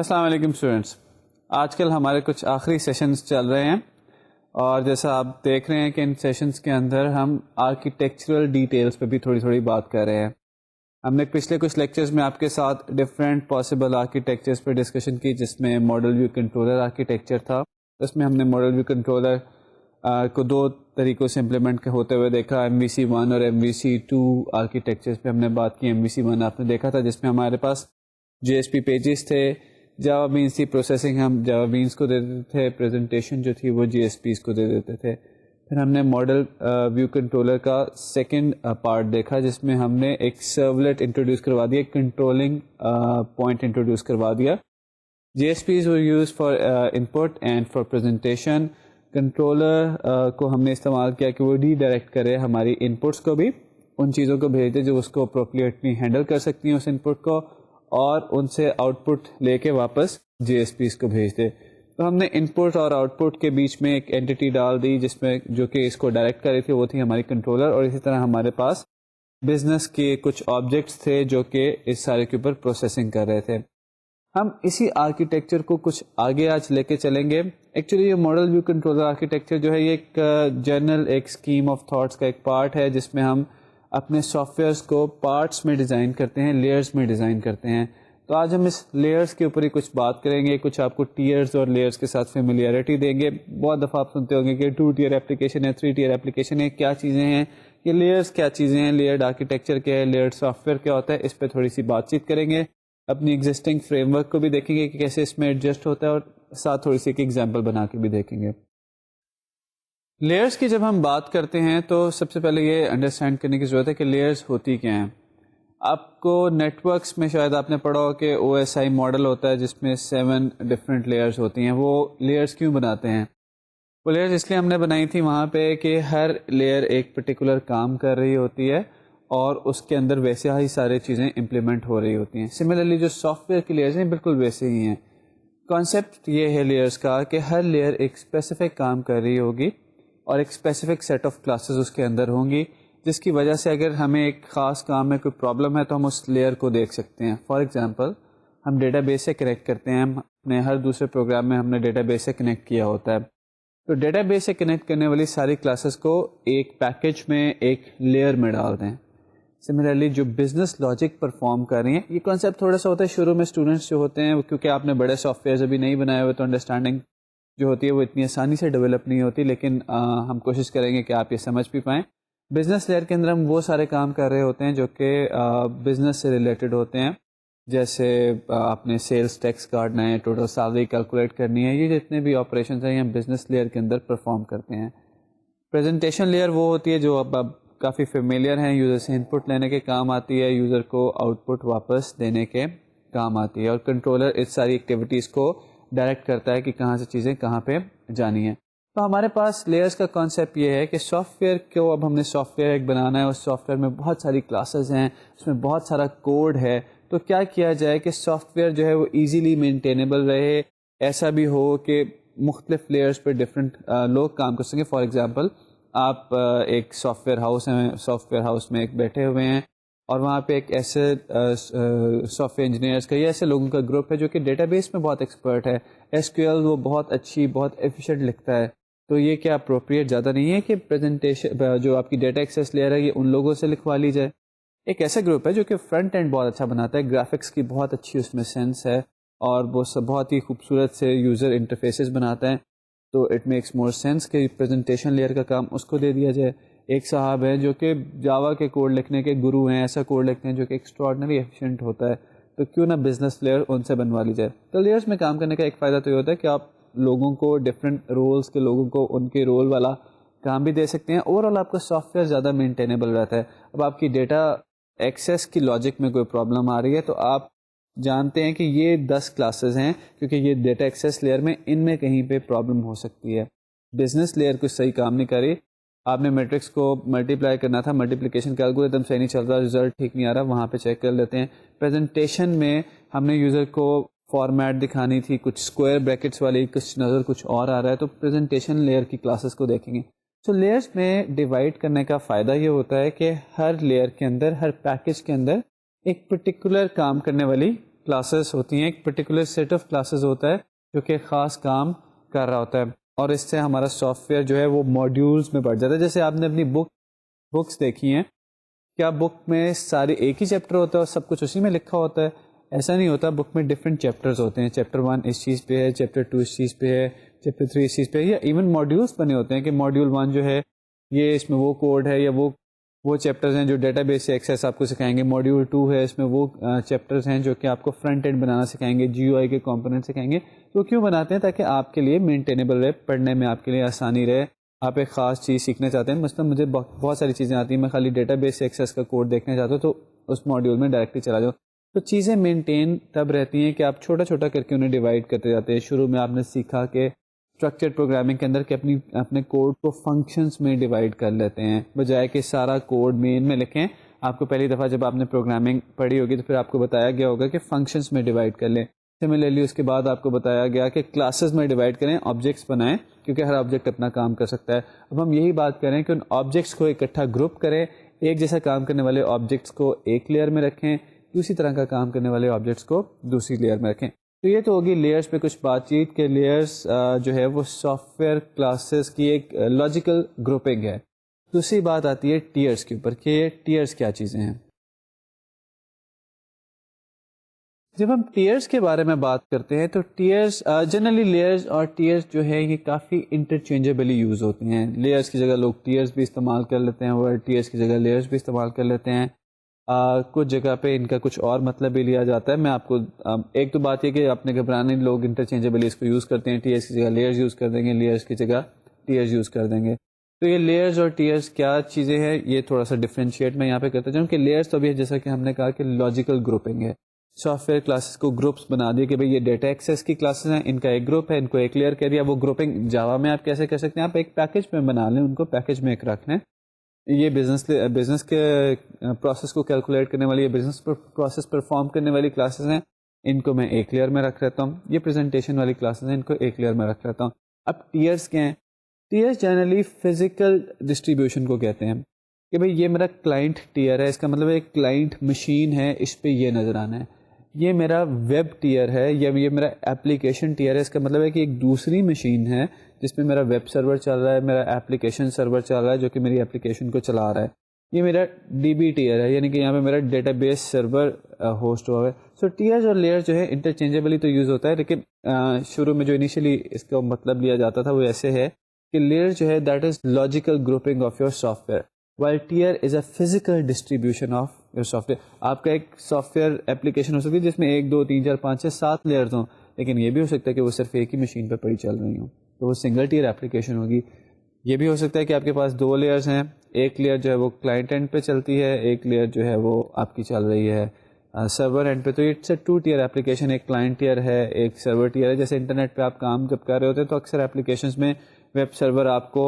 السلام علیکم اسٹوڈینٹس. آج کل ہمارے کچھ آخری سیشنز چل رہے ہیں اور جیسا آپ دیکھ رہے ہیں کہ ان سیشنز کے اندر ہم آرکیٹیکچرل ڈیٹیلز پہ بھی تھوڑی بات کر رہے ہیں. ہم نے پچھلے کچھ لیکچرز میں آپ کے ساتھ ڈفرینٹ پاسبل آرکیٹیکچرز پہ ڈسکشن کی، جس میں ماڈل ویو کنٹرولر آرکیٹیکچر تھا. اس میں ہم نے ماڈل ویو کنٹرولر کو دو طریقوں سے امپلیمنٹ ہوتے ہوئے دیکھا، MVC1 اور MVC2 آرکیٹیکچرز پہ ہم نے بات کی. MVC1 آپ نے دیکھا تھا جس میں ہمارے پاس JSP پیجز تھے، جاوا بینس کی پروسیسنگ ہم جاوا بینس کو دے دیتے تھے، پریزنٹیشن جو تھی وہ JSPs کو دے دیتے تھے. پھر ہم نے ماڈل ویو کنٹرولر کا سیکنڈ پارٹ دیکھا جس میں ہم نے ایک سرولیٹ انٹروڈیوس کروا دیا، ایک کنٹرولنگ پوائنٹ انٹروڈیوس کروا دیا. JSPs were used for input and for presentation. Controller کو ہم نے استعمال کیا کہ وہ ری ڈائریکٹ کرے ہماری انپٹس کو، بھی ان چیزوں کو بھیج دے جو اس کو اپروپریٹلی ہینڈل کر سکتی ہیں اس انپٹ کو، اور ان سے آؤٹ پٹ لے کے واپس JSPs کو بھیج دے. تو ہم نے انپٹ اور آؤٹ پٹ کے بیچ میں ایک اینٹی ڈال دی جس میں جو کہ اس کو ڈائریکٹ کر رہی تھی، وہ تھی ہماری کنٹرولر. اور اسی طرح ہمارے پاس بزنس کے کچھ آبجیکٹس تھے جو کہ اس سارے کے اوپر پروسیسنگ کر رہے تھے. ہم اسی آرکیٹیکچر کو کچھ آگے آج لے کے چلیں گے. ایکچولی یہ ماڈل ویو کنٹرولر آرکیٹیکچر جو ہے یہ ایک جنرل ایک اسکیم آف تھاٹس کا ایک پارٹ ہے جس میں ہم اپنے سافٹ ویئرس کو پارٹس میں ڈیزائن کرتے ہیں، لیئرس میں ڈیزائن کرتے ہیں. تو آج ہم اس لیئرس کے اوپر ہی کچھ بات کریں گے، کچھ آپ کو ٹیئرز اور لیئرس کے ساتھ فیملیئرٹی دیں گے. بہت دفعہ آپ سنتے ہوں گے کہ 2 ٹیئر اپلیکیشن ہے، 3 ٹیئر اپلیکیشن ہے. کیا چیزیں ہیں یہ لیئرس، کیا چیزیں ہیں، لیئرڈ آرکیٹیکچر کیا ہے، لیئرڈ سافٹ ویئر کیا ہوتا ہے، اس پہ تھوڑی سی بات چیت کریں گے. اپنی ایگزسٹنگ فریم ورک کو بھی دیکھیں گے کہ کیسے اس میں ایڈجسٹ ہوتا ہے، اور ساتھ تھوڑی سی ایک ایگزامپل بنا کے بھی دیکھیں گے. لیئرس کی جب ہم بات کرتے ہیں تو سب سے پہلے یہ انڈرسٹینڈ کرنے کی ضرورت ہے کہ لیئرس ہوتی کیا ہیں. آپ کو نیٹ ورکس میں شاید آپ نے پڑھا ہو کہ OSI ماڈل ہوتا ہے جس میں 7 ڈفرینٹ لیئرس ہوتی ہیں. وہ لیئرس کیوں بناتے ہیں؟ وہ لیئرس اس لیے ہم نے بنائی تھی وہاں پہ کہ ہر لیئر ایک پرٹیکولر کام کر رہی ہوتی ہے اور اس کے اندر ویسے ہی سارے چیزیں امپلیمنٹ ہو رہی ہوتی ہیں. سملرلی جو سافٹ ویئر کی لیئرز ہیں بالکل ویسے ہی ہیں. کانسیپٹ یہ ہے لیئرز کا کہ ہر لیئر ایک اسپیسیفک کام کر رہی ہوگی اور ایک اسپیسیفک سیٹ آف کلاسز اس کے اندر ہوں گی، جس کی وجہ سے اگر ہمیں ایک خاص کام میں کوئی پرابلم ہے تو ہم اس لیئر کو دیکھ سکتے ہیں. فار ایگزامپل ہم ڈیٹا بیس سے کنیکٹ کرتے ہیں، ہم اپنے ہر دوسرے پروگرام میں ہم نے ڈیٹا بیس سے کنیکٹ کیا ہوتا ہے. تو ڈیٹا بیس سے کنیکٹ کرنے والی ساری کلاسز کو ایک پیکج میں ایک لیئر میں ڈال دیں. سملرلی جو بزنس لاجک پرفارم کر رہی ہیں، یہ کانسیپٹ تھوڑا سا ہوتا ہے شروع میں اسٹوڈنٹس جو ہوتے ہیں، کیونکہ آپ نے بڑے سافٹ ویئرز ابھی نہیں بنائے ہوئے تو انڈرسٹینڈنگ جو ہوتی ہے وہ اتنی آسانی سے ڈیولپ نہیں ہوتی، لیکن ہم کوشش کریں گے کہ آپ یہ سمجھ بھی پائیں. بزنس لیئر کے اندر ہم وہ سارے کام کر رہے ہوتے ہیں جو کہ بزنس سے ریلیٹڈ ہوتے ہیں، جیسے آپ نے سیلس ٹیکس کاٹنا ہے، ٹوٹل سیلری کیلکولیٹ کرنی ہے. یہ جتنے بھی آپریشنز ہیں یہ ہم بزنس لیئر کے اندر پرفارم کرتے ہیں. پریزنٹیشن لیئر وہ ہوتی ہے جو اب کافی فیملیئر ہیں، یوزر سے انپٹ لینے کے کام آتی ہے، یوزر کو آؤٹ پٹ واپس دینے کے کام آتی ہے، اور کنٹرولر اس ساری ایکٹیویٹیز کو ڈائریکٹ کرتا ہے کہ کہاں سے چیزیں کہاں پہ جانی ہیں. تو ہمارے پاس لیئرز کا کانسیپٹ یہ ہے کہ سافٹ ویئر کو اب ہم نے سافٹ ویئر ایک بنانا ہے، اس سافٹ ویئر میں بہت ساری کلاسز ہیں، اس میں بہت سارا کوڈ ہے. تو کیا کیا جائے کہ سافٹ ویئر جو ہے وہ ایزیلی مینٹینیبل رہے، ایسا بھی ہو کہ مختلف لیئرز پہ ڈفرینٹ لوگ کام کر سکیں. فار ایگزامپل آپ ایک سافٹ ویئر ہاؤس ہیں، سافٹ ویئر ہاؤس میں ایک بیٹھے ہوئے ہیں اور وہاں پہ ایک ایسے سافٹ ویئر انجینئرس کا یا ایسے لوگوں کا گروپ ہے جو کہ ڈیٹا بیس میں بہت ایکسپرٹ ہے، SQL وہ بہت اچھی بہت ایفیشینٹ لکھتا ہے. تو یہ کیا اپروپریٹ زیادہ نہیں ہے کہ پریزنٹیشن جو آپ کی ڈیٹا ایکسیس لیئر ہے یہ ان لوگوں سے لکھوا لی جائے؟ ایک ایسا گروپ ہے جو کہ فرنٹ اینڈ بہت اچھا بناتا ہے، گرافکس کی بہت اچھی اس میں سینس ہے اور وہ بہت ہی خوبصورت سے یوزر انٹرفیسز بناتا ہے. تو اٹ میکس مور سینس کہ پریزنٹیشن لیئر کا کام اس کو دے دیا جائے. ایک صاحب ہیں جو کہ جاوا کے کوڈ لکھنے کے گرو ہیں، ایسا کوڈ لکھتے ہیں جو کہ ایکسٹراڈنری ایفیشینٹ ہوتا ہے، تو کیوں نہ بزنس لیئر ان سے بنوا لی جائے. تو لیئرس میں کام کرنے کا ایک فائدہ تو یہ ہوتا ہے کہ آپ لوگوں کو ڈفرینٹ رولز کے لوگوں کو ان کے رول والا کام بھی دے سکتے ہیں. اوور آل آپ کا سافٹ ویئر زیادہ مینٹینیبل رہتا ہے. اب آپ کی ڈیٹا ایکسیس کی لاجک میں کوئی پرابلم آ رہی ہے تو آپ جانتے ہیں کہ یہ 10 کلاسز ہیں کیونکہ یہ ڈیٹا ایکسیس لیئر میں ان میں کہیں پہ پرابلم ہو سکتی ہے. بزنس لیئر کچھ صحیح کام نہیں کری، آپ نے میٹرکس کو ملٹیپلائی کرنا تھا، ملٹیپلیکیشن کا الگورتھم صحیح نہیں چل رہا، رزلٹ ٹھیک نہیں آ رہا، وہاں پہ چیک کر لیتے ہیں. پریزنٹیشن میں ہم نے یوزر کو فارمیٹ دکھانی تھی، کچھ اسکوائر بریکٹس والی، کچھ نظر کچھ اور آ رہا ہے، تو پریزنٹیشن لیئر کی کلاسز کو دیکھیں گے. سو لیئرس میں ڈیوائڈ کرنے کا فائدہ یہ ہوتا ہے کہ ہر لیئر کے اندر، ہر پیکج کے اندر ایک پرٹیکولر کام کرنے والی کلاسز ہوتی ہیں, ایک پرٹیکولر سیٹ آف کلاسز ہوتا ہے جو کہ خاص کام کر رہا ہوتا ہے, اور اس سے ہمارا سافٹ ویئر جو ہے وہ ماڈیولز میں بڑھ جاتا ہے. جیسے آپ نے اپنی بکس دیکھی ہیں, کیا بک میں سارے ایک ہی چیپٹر ہوتا ہے اور سب کچھ اسی میں لکھا ہوتا ہے؟ ایسا نہیں ہوتا. بک میں ڈفرینٹ چیپٹرز ہوتے ہیں. چیپٹر 1 اس چیز پہ ہے, چیپٹر 2 اس چیز پہ ہے, چیپٹر 3 اس چیز پہ ہے, یا ایون ماڈیولس بنے ہوتے ہیں کہ ماڈیول 1 جو ہے یہ اس میں وہ کوڈ ہے یا وہ چیپٹرز ہیں جو ڈیٹا بیس سے ایکسیس آپ کو سکھائیں گے. ماڈیول 2 ہے, اس میں وہ چیپٹرز ہیں جو کہ آپ کو فرنٹ اینڈ بنانا سکھائیں گے, جی او آئی کے کمپوننٹ سکھائیں گے. تو کیوں بناتے ہیں؟ تاکہ آپ کے لیے مینٹینیبل رہے, پڑھنے میں آپ کے لیے آسانی رہے. آپ ایک خاص چیز سیکھنا چاہتے ہیں, مثلا مجھے بہت ساری چیزیں آتی ہیں, میں خالی ڈیٹا بیس سے ایکسیس کا کوڈ دیکھنا چاہتا ہوں تو اس ماڈیول میں ڈائریکٹلی چلا جاؤں. تو چیزیں مینٹین تب رہتی ہیں کہ آپ چھوٹا چھوٹا کر کے انہیں ڈیوائڈ کرتے جاتے ہیں. شروع میں آپ نے سیکھا کہ اسٹرکچر پروگرامنگ کے اندر کہ اپنے کوڈ کو فنکشنز میں ڈیوائڈ کر لیتے ہیں, بجائے کہ سارا کوڈ مین میں لکھیں. آپ کو پہلی دفعہ جب آپ نے پروگرامنگ پڑھی ہوگی تو پھر آپ کو بتایا گیا ہوگا کہ فنکشنز میں ڈیوائڈ کر لیں. سملرلی اس کے بعد آپ کو بتایا گیا کہ کلاسز میں ڈیوائڈ کریں, آبجیکٹس بنائیں, کیونکہ ہر آبجیکٹ اپنا کام کر سکتا ہے. اب ہم یہی بات کریں کہ ان آبجیکٹس کو اکٹھا گروپ کریں, ایک جیسا کام کرنے والے آبجیکٹس کو ایک لیئر میں رکھیں, دوسری طرح کا کام کرنے والے آبجیکٹس کو دوسری لیئر میں رکھیں. تو یہ تو ہوگی لیئرس پہ کچھ بات چیت کہ لیئرس جو ہے وہ سافٹ ویئر کلاسز کی ایک لاجیکل گروپنگ ہے. دوسری بات آتی ہے ٹیئرس کے اوپر کہ ٹیئرس کیا چیزیں ہیں. جب ہم ٹیئرس کے بارے میں بات کرتے ہیں تو ٹیئرس جنرلی لیئرز اور ٹیئرس جو ہے یہ کافی انٹرچینجیبلی یوز ہوتے ہیں. لیئرس کی جگہ لوگ ٹیئرس بھی استعمال کر لیتے ہیں, اور ٹیئرس کی جگہ لیئرس بھی استعمال کر لیتے ہیں. کچھ جگہ پہ ان کا کچھ اور مطلب بھی لیا جاتا ہے. میں آپ کو ایک تو بات یہ کہ اپنے گھبرانے لوگ انٹرچینجیبلی اس کو یوز کرتے ہیں, ٹیئرس کی جگہ لیئرز یوز کر دیں گے, لیئرس کی جگہ ٹیئرز یوز کر دیں گے. تو یہ لیئرز اور ٹیئرز کیا چیزیں ہیں یہ تھوڑا سا ڈفرینشیٹ میں یہاں پہ کرتا جاؤں کہ لیئرز تو بھی جیسا کہ ہم نے کہا کہ لاجیکل گروپنگ ہے. سافٹ ویئر کلاسز کو گروپس بنا دیے کہ بھائی یہ ڈیٹا ایکسیس کی کلاسز ہیں, ان کا ایک گروپ ہے, ان کو ایک لیئر کر دیا. وہ گروپنگ جاوا میں آپ کیسے کر سکتے ہیں؟ آپ ایک پیکج میں بنا لیں, ان کو پیکج میں ایک رکھ لیں. یہ بزنس کے پروسیس کو کیلکولیٹ کرنے والی, یہ بزنس پروسیس پرفارم کرنے والی کلاسز ہیں, ان کو میں ایک لیئر میں رکھ لیتا ہوں. یہ پریزنٹیشن والی کلاسز ہیں, ان کو ایک لیئر میں رکھ لیتا ہوں. اب ٹیئرس کیا ہیں؟ ٹیئرس جنرلی فزیکل ڈسٹریبیوشن کو کہتے ہیں کہ بھئی یہ میرا کلائنٹ ٹیئر ہے, اس کا مطلب ایک کلائنٹ مشین ہے, اس پہ یہ نظر آنا ہے. یہ میرا ویب ٹیئر ہے یا یہ میرا ایپلیکیشن ٹیئر ہے, اس کا مطلب ہے کہ ایک دوسری مشین ہے جس میں میرا ویب سرور چل رہا ہے, میرا ایپلیکیشن سرور چل رہا ہے جو کہ میری ایپلیکیشن کو چلا رہا ہے. یہ میرا ڈی بی ٹیئر ہے, یعنی کہ یہاں پہ میرا ڈیٹا بیس سرور ہوسٹ ہوا ہے. سو ٹیئرز اور لیئر جو ہے انٹرچینجیبلی تو یوز ہوتا ہے, لیکن شروع میں جو انیشلی اس کا مطلب لیا جاتا تھا وہ ایسے ہے کہ لیئر جو ہے that is logical grouping of your soft where, while tier is a physical distribution of your software. آپ کا ایک سافٹ ویئر ایپلیکیشن ہو سکتی ہے جس میں 1 2 3 4 5 6 7 لیئرز ہوں, لیکن یہ بھی ہو سکتا ہے کہ وہ صرف ایک ہی مشین پہ پڑی چل رہی ہوں, تو وہ سنگل ٹیئر ایپلیکیشن ہوگی. یہ بھی ہو سکتا ہے کہ آپ کے پاس 2 لیئرز ہیں, ایک لیئر جو ہے وہ کلائنٹ اینڈ پہ چلتی ہے, ایک لیئر جو ہے وہ آپ کی چل رہی ہے سرور اینڈ پہ. تو اٹس اے 2 ٹیئر ایپلیکیشن, ایک کلائنٹ ٹیئر ہے, ایک سرور ٹیئر ہے. جیسے انٹرنیٹ پہ آپ کام جب کر رہے ہوتے ہیں تو اکثر ایپلیکیشنز میں ویب سرور آپ کو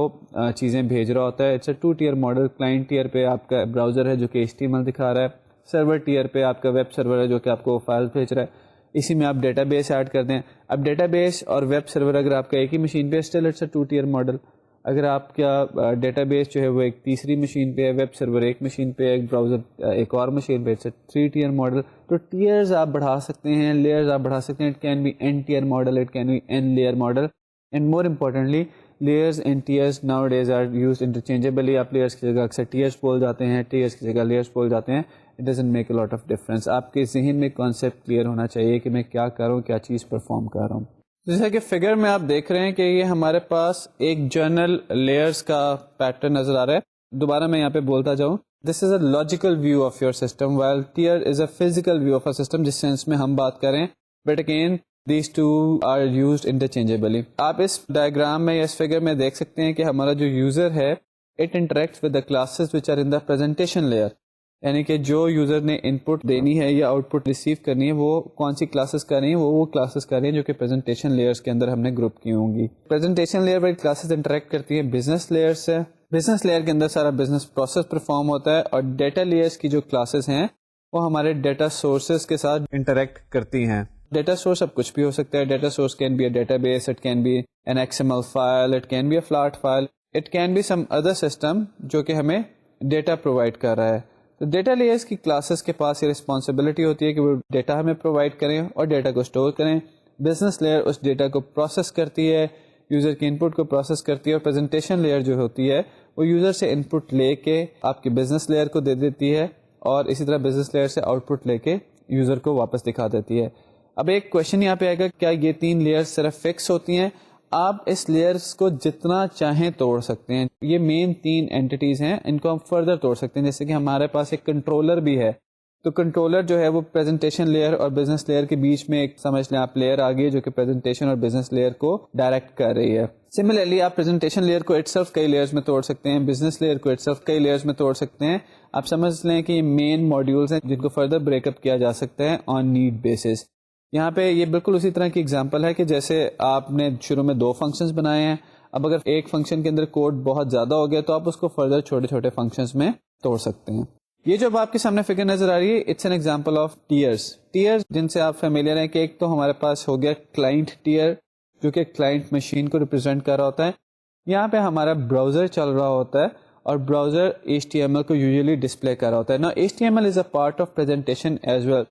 چیزیں بھیج رہا ہوتا ہے. It's a 2 tier model. Client tier پہ آپ کا براؤزر ہے جو کہ HTML دکھا رہا ہے, سرور ٹیئر پہ آپ کا ویب سرور ہے جو کہ آپ کو فائل بھیج رہا ہے. اسی میں آپ ڈیٹا بیس ایڈ کر دیں. اب ڈیٹا بیس اور ویب سرور اگر آپ کا ایک ہی مشین پہ still it's a 2 tier model. اگر آپ کا ڈیٹا بیس جو ہے وہ ایک تیسری مشین پہ ہے, ویب سرور ایک مشین پہ, ایک براؤزر ایک اور مشین پہ, اٹس اے 3 ٹیئر ماڈل. تو ٹیئرز آپ بڑھا سکتے ہیں, لیئرز آپ بڑھا سکتے ہیں. It can be n tier model, it can be n layer model. And more importantly layers and tiers nowadays are used interchangeably. آپ لیئرز کی جگہ اکثر ٹیئرز بول جاتے ہیں, ٹیئرز کی جگہ لیئرز بول جاتے ہیں. It doesn't make a lot of difference. آپ کے ذہن میں کانسیپٹ کلیئر ہونا چاہیے کہ میں کیا کر رہا ہوں, کیا چیز پرفارم کر رہا ہوں. جیسا کہ فگر میں آپ دیکھ رہے ہیں کہ یہ ہمارے پاس ایک جرنل لیئرز کا پیٹرن نظر آ رہا ہے. دوبارہ میں یہاں پہ بولتا جاؤں, this is a logical view of your system while tier is a physical view of a system, جس سینس میں ہم بات کریں. But again these two are used interchangeably. آپ اس ڈائیگرام میں یا اس فگر میں دیکھ سکتے ہیں کہ ہمارا جو یوزر ہے it interacts with the classes which are in the presentation layer. یعنی کہ جو یوزر نے ان پٹ دینی ہے یا آؤٹ پٹ ریسیو کرنی ہے وہ کون سی کلاسز کر رہی ہیں, وہ کلاسز کر رہی ہیں جو کہ پریزنٹیشن لیئرس کے اندر ہم نے گروپ کی ہوں گی. پریزنٹیشن لیئر پر کلاسز انٹریکٹ کرتی ہیں بزنس لیئر سے. بزنس لیئر کے اندر سارا بزنس پروسیس پرفارم ہوتا ہے, اور ڈیٹا لیئرس کی جو کلاسز ہیں وہ ہمارے ڈیٹا سورسز کے ساتھ انٹریکٹ کرتی ہیں. ڈیٹا سورس اب کچھ بھی ہو سکتا ہے. Data source can be a database, it can be an XML file, it can be a flat file, it can be some other system جو کہ ہمیں ڈیٹا پرووائڈ کر رہا ہے. تو ڈیٹا لیئرس کی کلاسز کے پاس یہ رسپانسبلٹی ہوتی ہے کہ وہ ڈیٹا ہمیں پرووائڈ کریں اور ڈیٹا کو اسٹور کریں. بزنس لیئر اس ڈیٹا کو پروسیس کرتی ہے, یوزر کے انپٹ کو پروسیس کرتی ہے, اور پریزنٹیشن لیئر جو ہوتی ہے وہ یوزر سے انپٹ لے کے آپ کی بزنس لیئر کو دے دیتی ہے, اور اسی طرح بزنس لیئر سے آؤٹ پٹ لے کے یوزر کو واپس دکھا دیتی ہے. اب ایک کوشچن یہاں پہ آئے گا, کیا یہ 3 لیئر صرف فکس ہوتی ہیں؟ آپ اس لیئرس کو جتنا چاہیں توڑ سکتے ہیں. یہ مین 3 اینٹیز ہیں, ان کو ہم فردر توڑ سکتے ہیں. جیسے کہ ہمارے پاس ایک کنٹرولر بھی ہے, تو کنٹرولر جو ہے وہ پریزنٹیشن لیئر اور بزنس لیئر کے بیچ میں ایک سمجھ لیں آپ لیئر آ گئی جو کہ پریزنٹیشن اور بزنس لیئر کو ڈائریکٹ کر رہی ہے. سملرلی آپ پریزنٹیشن لیئر کو اٹسیلف کئی لیئرز میں توڑ سکتے ہیں, بزنس لیئر کو اٹسیلف کئی لیئرز میں توڑ سکتے ہیں. آپ سمجھ لیں کہ یہ مین ماڈیولز ہیں جن کو فردر بریک اپ کیا جا سکتا ہے آن نیڈ بیسس. یہاں پہ یہ بالکل اسی طرح کی اگزامپل ہے کہ جیسے آپ نے شروع میں 2 فنکشنز بنائے ہیں, اب اگر ایک فنکشن کے اندر کوڈ بہت زیادہ ہو گیا تو آپ اس کو فردر چھوٹے چھوٹے فنکشنز میں توڑ سکتے ہیں. یہ جو اب آپ کے سامنے فگر نظر آ رہی ہے, it's an example of tiers. Tiers جن سے آپ فیملیئر ہیں کہ ایک تو ہمارے پاس ہو گیا کلائنٹ ٹیئر جو کہ کلائنٹ مشین کو ریپرزینٹ کر رہا ہوتا ہے. یہاں پہ ہمارا براؤزر چل رہا ہوتا ہے اور براؤزر HTML کو یوزلی ڈسپلے کر رہا ہوتا ہے. نا HTML is a part of presentation as well.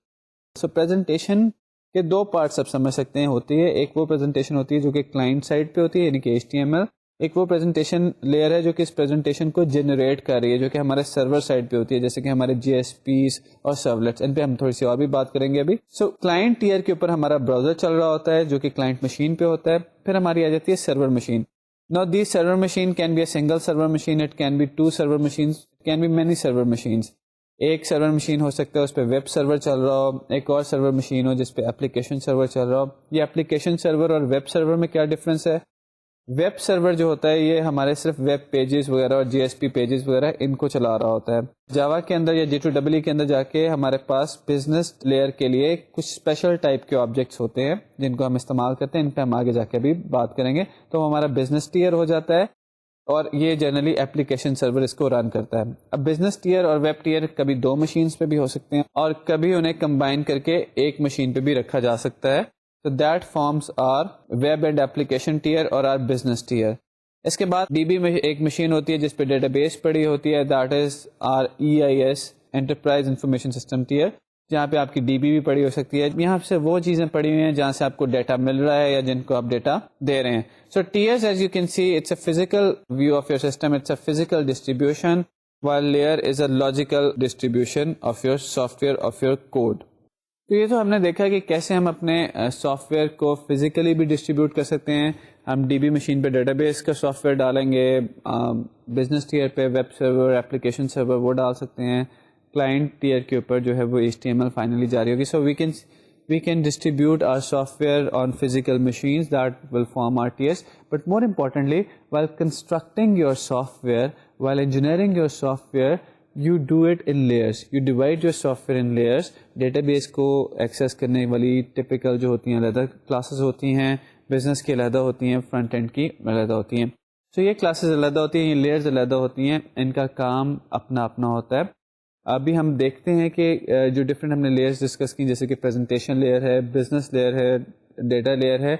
So presentation کے 2 پارٹس آپ سمجھ سکتے ہیں ہوتی ہے. ایک وہ پریزنٹیشن ہوتی ہے جو کہ کلائنٹ سائڈ پہ ہوتی ہے یعنی کہ HTML. ایک وہ پریزنٹیشن لیئر ہے جو کہ اس پریزنٹیشن کو جنریٹ کر رہی ہے جو کہ ہمارے سرور سائڈ پہ ہوتی ہے, جیسے کہ ہمارے GSPs اور سرولیٹس. ان پہ ہم تھوڑی سی اور بھی بات کریں گے ابھی. سو کلائنٹ ٹیئر کے اوپر ہمارا براؤزر چل رہا ہوتا ہے جو کہ کلائنٹ مشین پہ ہوتا ہے. پھر ہماری آ جاتی ہے سرور machine. Now this server machine can be a single server machine, it can be 2 server machines, it can be many server machines. ایک سرور مشین ہو سکتا ہے اس پہ ویب سرور چل رہا ہو, ایک اور سرور مشین ہو جس پہ اپلیکیشن سرور چل رہا ہو. یہ اپلیکیشن سرور اور ویب سرور میں کیا ڈفرنس ہے؟ ویب سرور جو ہوتا ہے یہ ہمارے صرف ویب پیجز وغیرہ اور GSP پیجز وغیرہ ان کو چلا رہا ہوتا ہے. جاوا کے اندر یا J2EE کے اندر جا کے ہمارے پاس بزنس لیئر کے لیے کچھ اسپیشل ٹائپ کے آبجیکٹس ہوتے ہیں جن کو ہم استعمال کرتے ہیں. ان پہ ہم آگے جا کے بھی بات کریں گے. تو ہمارا بزنس ٹیئر ہو جاتا ہے اور یہ جنرلی اپلیکیشن سرور اس کو رن کرتا ہے. اب بزنس ٹیئر اور ویب ٹیئر کبھی 2 مشینز پہ بھی ہو سکتے ہیں اور کبھی انہیں کمبائن کر کے ایک مشین پہ بھی رکھا جا سکتا ہے. So that forms our web and application tier or our business tier. اس کے بعد DB میں ایک مشین ہوتی ہے جس پہ ڈیٹا بیس پڑی ہوتی ہے, that is our EIS Enterprise Information System tier, جہاں پہ آپ کی DB بھی پڑی ہو سکتی ہے. یہاں سے وہ چیزیں پڑی ہوئی ہیں جہاں سے آپ کو ڈیٹا مل رہا ہے یا جن کو آپ ڈیٹا دے رہے ہیں. So tiers as you can see it's a physical view of your system, it's a physical distribution, while layer is a logical distribution of your software, of your code. تو یہ تو ہم نے دیکھا کہ کیسے ہم اپنے سافٹ ویئر کو فزیکلی بھی ڈسٹریبیوٹ کر سکتے ہیں. ہم DB مشین پہ ڈیٹا بیس کا سافٹ ویئر ڈالیں گے, بزنس ٹیئر پہ ویب سرور اپلیکیشن سرور وہ ڈال سکتے ہیں, کلائنٹ ٹیئر کے اوپر جو ہے وہ HTML فائنلی جاری ہوگی. سو we can distribute our software on physical machines that will form our tiers. But more importantly, while constructing your software, while engineering your software, you do it in layers. You divide your software in layers. Database کو access کرنے والی typical جو ہوتی ہیں علیحدہ classes ہوتی ہیں, business کی علیحدہ ہوتی ہیں, فرنٹ اینڈ کی علیحدہ ہوتی ہیں. So یہ کلاسز علیحدہ ہوتی ہیں, یہ لیئرز علیحدہ ہوتی ہیں, ان کا کام اپنا اپنا ہوتا ہے. ابھی ہم دیکھتے ہیں کہ جو ڈفرینٹ ہم نے لیئرز ڈسکس کی جیسے کہ پریزنٹیشن لیئر ہے, بزنس لیئر ہے, ڈیٹا لیئر ہے,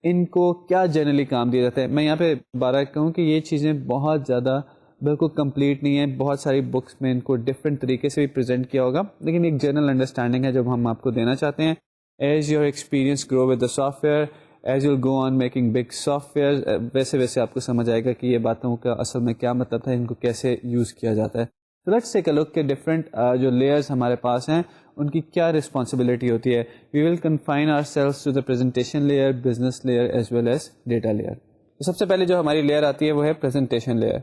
ان کو کیا جنرلی کام دیا جاتا ہے. میں یہاں پہ بارہ کہوں کہ یہ چیزیں بہت زیادہ بالکل کمپلیٹ نہیں ہے, بہت ساری بکس میں ان کو ڈفرینٹ طریقے سے بھی پریزنٹ کیا ہوگا, لیکن ایک جنرل انڈرسٹینڈنگ ہے جب ہم آپ کو دینا چاہتے ہیں. As your experience grow with the software, as you go on making big software, ویسے ویسے آپ کو سمجھ آئے گا کہ یہ باتوں کا اصل میں کیا مطلب ہے, ان کو کیسے یوز کیا جاتا ہے. So let's take a look کہ ڈفرینٹ جو لیئرز ہمارے پاس ہیں ان کی کیا رسپانسبلٹی ہوتی ہے. We will confine ourselves to the presentation layer, business layer as well as data layer. سب سے پہلے جو ہماری لیئر آتی ہے وہ ہے presentation layer.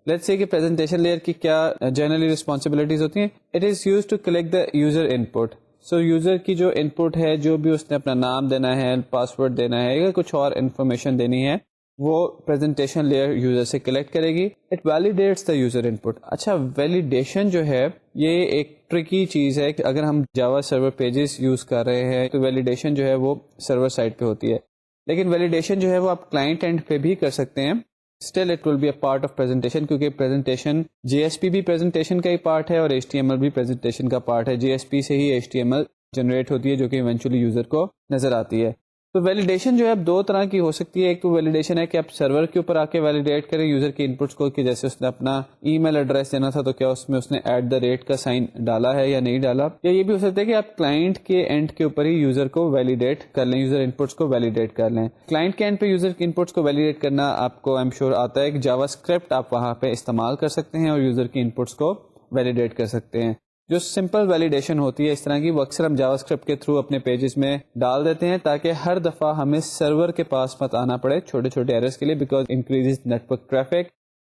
لیٹس سے کہ پریزنٹیشن لیئر کی کیا جنرلی رسپانسبلٹیز ہوتی ہیں. It is use to collect the user input. سو یوزر کی جو ان پٹ ہے, جو بھی اس نے اپنا نام دینا ہے, پاسورڈ دینا ہے یا کچھ اور انفارمیشن دینی ہے, وہ پریزنٹیشن لیئر یوزر سے کلیکٹ کرے گی. اٹ ویلیڈیٹس دا یوزر ان پٹ. اچھا, ویلیڈیشن جو ہے یہ ایک ٹرکی چیز ہے کہ اگر ہم جاوا سرور پیجز یوز کر رہے ہیں تو ویلیڈیشن جو ہے وہ سرور سائڈ پہ ہوتی ہے, لیکن ویلیڈیشن جو ہے وہ آپ کلائنٹ اینڈ پہ بھی کر سکتے ہیں. Still it will be a part of presentation کیونکہ presentation JSP بھی presentation کا ہی پارٹ ہے اور HTML بھی presentation کا پارٹ ہے. JSP سے ہی HTML جنریٹ ہوتی ہے جو کہ ایونچولی یوزر کو نظر آتی ہے. تو ویلیڈیشن جو ہے اب دو طرح کی ہو سکتی ہے. ایک تو ویلیڈیشن ہے کہ آپ سرور کے اوپر آ کے ویلیڈیٹ کریں یوزر کے انپٹس کو, کہ جیسے اس نے اپنا ای میل ایڈریس دینا تھا تو کیا اس میں اس نے @ کا سائن ڈالا ہے یا نہیں ڈالا. یا یہ بھی ہو سکتا ہے کہ آپ کلائنٹ کے اینڈ کے اوپر ہی یوزر کو ویلیڈیٹ کر لیں, یوزر انپٹس کو ویلیڈیٹ کر لیں. کلائنٹ کے اینڈ پہ یوزر کے انپٹس کو ویلیڈیٹ کرنا آپ کو ایم شیور آتا ہے کہ جاوا اسکرپٹ آپ وہاں پہ استعمال کر سکتے ہیں اور یوزر کے انپٹس کو ویلیڈیٹ کر سکتے ہیں. جو سمپل ویلیڈیشن ہوتی ہے اس طرح کی, وہ اکثر ہم جاوا اسکرپٹ کے تھرو اپنے پیجز میں ڈال دیتے ہیں تاکہ ہر دفعہ ہمیں سرور کے پاس مت آنا پڑے چھوٹے چھوٹے ایررز کے لیے, because increase network traffic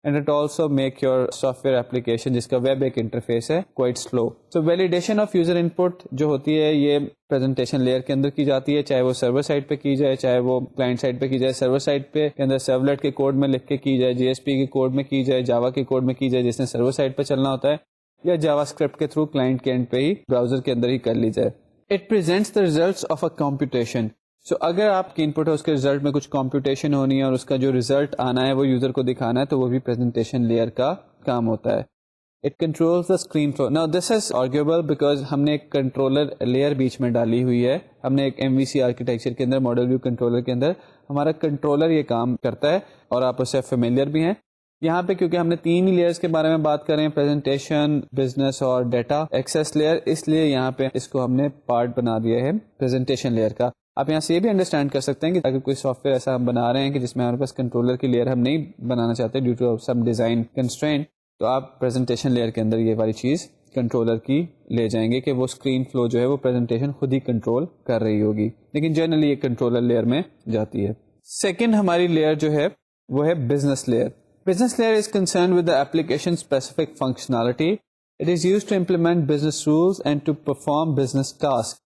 and it also make your software application جس کا ویب ایک انٹرفیس ہے quite slow. So validation of user input جو ہوتی ہے یہ پریزنٹیشن لیئر کے اندر کی جاتی ہے, چاہے وہ سرور سائڈ پہ کی جائے چاہے وہ کلائنٹ سائڈ پہ کی جائے. سرور سائڈ پہ کے اندر سرولیٹ کے کوڈ میں لکھ کے کی جائے, جی ایس پی کے کوڈ میں کی جائے, جاوا کے کوڈ میں کی جائے جس نے سرور سائڈ پہ چلنا ہوتا ہے, یا جاوا اسکرپٹ کے تھرو کلائنٹ کے اینڈ پہ ہی براؤزر کے اندر ہی کر لی جائے. It presents the results of a computation. So اگر آپ کی انپٹ ہے اس کے ریزلٹ میں کچھ کمپیوٹیشن ہونی ہے اور اس کا جو ریزلٹ آنا ہے وہ یوزر کو دکھانا ہے, تو وہ بھی پریزنٹیشن لیئر کا کام ہوتا ہے. It controls the screen flow. Now this is arguable because ہم نے ایک کنٹرولر لیئر بیچ میں ڈالی ہوئی ہے. ہم نے ایک MVC آرکیٹیکچر کے اندر ماڈل ویو کنٹرولر کے اندر ہمارا کنٹرولر یہ کام کرتا ہے اور آپ اس سے فیملیئر بھی ہیں. یہاں پہ کیونکہ ہم نے 3 ہی لیئرز کے بارے میں بات کریں, پریزنٹیشن, بزنس اور ڈیٹا ایکسیس لیئر, اس لیے یہاں پہ اس کو ہم نے پارٹ بنا دیا ہے پریزنٹیشن لیئر کا. آپ یہاں سے یہ بھی انڈرسٹینڈ کر سکتے ہیں کہ اگر کوئی سافٹ ویئر ایسا ہم بنا رہے ہیں کہ جس میں ہمارے پاس کنٹرولر کی لیئر ہم نہیں بنانا چاہتے due to some design constraint, تو آپ پریزنٹیشن لیئر کے اندر یہ والی چیز کنٹرولر کی لے جائیں گے کہ وہ اسکرین فلو جو ہے وہ پریزنٹیشن خود ہی کنٹرول کر رہی ہوگی, لیکن جنرلی یہ کنٹرولر لیئر میں جاتی ہے. سیکنڈ ہماری لیئر جو ہے وہ ہے business layer. Business layer is concerned with the application specific functionality. It is used to implement business rules and to perform business tasks.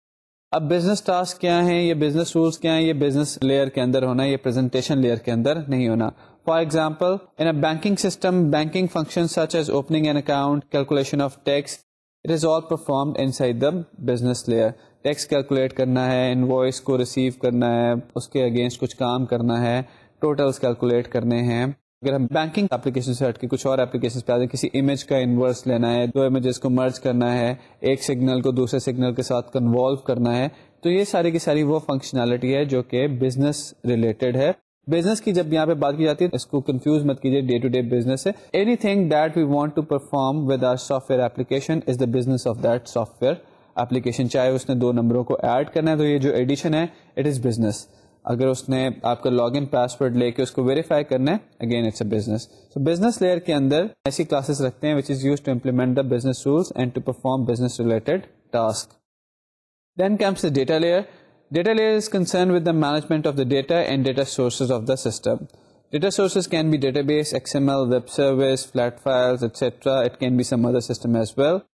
اب بزنس ٹاسک کیا ہیں, یہ بزنس رولس کیا ہیں, یہ بزنس لیئر کے اندر ہونا ہے, یہ پریزنٹیشن لیئر کے اندر نہیں ہونا. For example in a banking system, banking functions such as opening an account, calculation of tax, it is all performed inside the business layer. Tax calculate کرنا ہے, انوائس کو ریسیو کرنا ہے, اس کے اگینسٹ کچھ کام کرنا ہے, ٹوٹلس کیلکولیٹ کرنے ہیں. اگر ہم بینکنگ اپلیکیشن سے ہٹ کے کچھ اور اپلیکیشن پہ آ جائیں, کسی امیج کا انورس لینا ہے, 2 امیجز کو مرج کرنا ہے, ایک سگنل کو دوسرے سگنل کے ساتھ کنوالو کرنا ہے, تو یہ ساری کی ساری وہ فنکشنالٹی ہے جو کہ بزنس ریلیٹڈ ہے. بزنس کی جب یہاں پہ بات کی جاتی ہے اس کو کنفیوز مت کیجیے, ڈے ٹو ڈے بزنس ہے. Anything that we want to perform with our software application is the business of that software application. چاہے اس نے 2 نمبروں کو ایڈ کرنا ہے تو یہ جو ایڈیشن ہے اٹ از بزنس. اگر اس نے آپ کا لاگ ان پاسورڈ لے کے اس کو ویریفائی کرنا ہے, again it's a business. So business layer کے اندر ایسی کلاسز رکھتے ہیں which is used to implement the business rules and to perform business related tasks. Then comes the data layer. Data layer is concerned with the management of the data and data sources of the system. Data sources can be database, XML, web service, flat files, etc. It can be some other system as well.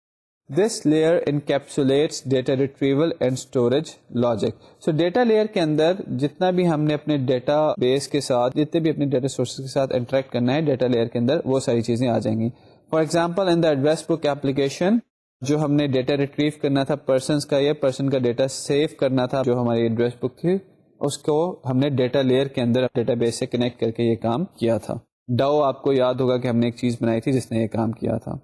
This layer encapsulates data retrieval and storage logic. So data layer کے اندر جتنا بھی ہم نے اپنے data base کے ساتھ, جتنے بھی اپنے ڈیٹا سورسز کے ساتھ انٹریکٹ کرنا ہے ڈیٹا لیئر کے اندر, وہ ساری چیزیں آ جائیں گی. For example in the address book application, جو ہم نے ڈیٹا ریٹریو کرنا تھا پرسنس کا, یا پرسن کا ڈیٹا سیو کرنا تھا جو ہماری ایڈریس بک تھی, اس کو ہم نے ڈیٹا لیئر کے اندر ڈیٹا بیس سے کنیکٹ کر کے یہ کام کیا تھا. ڈاؤ آپ کو یاد ہوگا کہ ہم نے ایک چیز بنائی تھی جس نے یہ کام کیا تھا.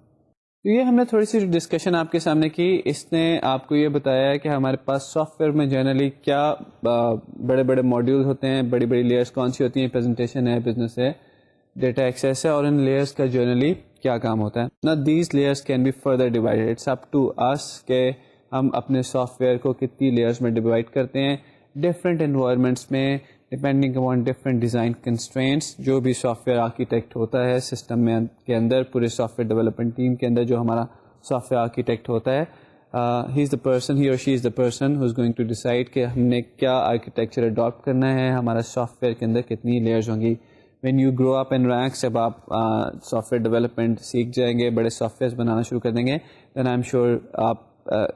تو یہ ہم نے تھوڑی سی ڈسکشن آپ کے سامنے کی. اس نے آپ کو یہ بتایا ہے کہ ہمارے پاس سافٹ ویئر میں جنرلی کیا بڑے بڑے ماڈیول ہوتے ہیں, بڑی بڑی لیئرس کون سی ہوتی ہیں, پریزنٹیشن ہے, بزنس ہے, ڈیٹا ایکسیس ہے, اور ان لیئرس کا جنرلی کیا کام ہوتا ہے. نا these layers can be further divided. It's up to us کہ ہم اپنے سافٹ ویئر کو کتنی لیئرس میں ڈیوائڈ کرتے ہیں ڈفرینٹ انوائرمنٹس میں, depending upon different design constraints. جو بھی سافٹ ویئر آرکیٹیکٹ ہوتا ہے سسٹم میں کے اندر, پورے سافٹ ویئر ڈیولپمنٹ ٹیم کے اندر جو ہمارا سافٹ ویئر آرکیٹیکٹ ہوتا ہے, ہی از دا پرسن, ہی اور she is the person who is going to decide کہ ہم نے کیا آرکیٹیکچر اڈاپٹ کرنا ہے, ہمارا سافٹ ویئر کے اندر کتنی لیئرز ہوں گی. When you grow up in ranks, جب آپ سافٹ ویئر ڈیولپمنٹ سیکھ جائیں گے, بڑے سافٹ ویئرس بنانا شروع کر دیں گے, دین آئی ایم شیور آپ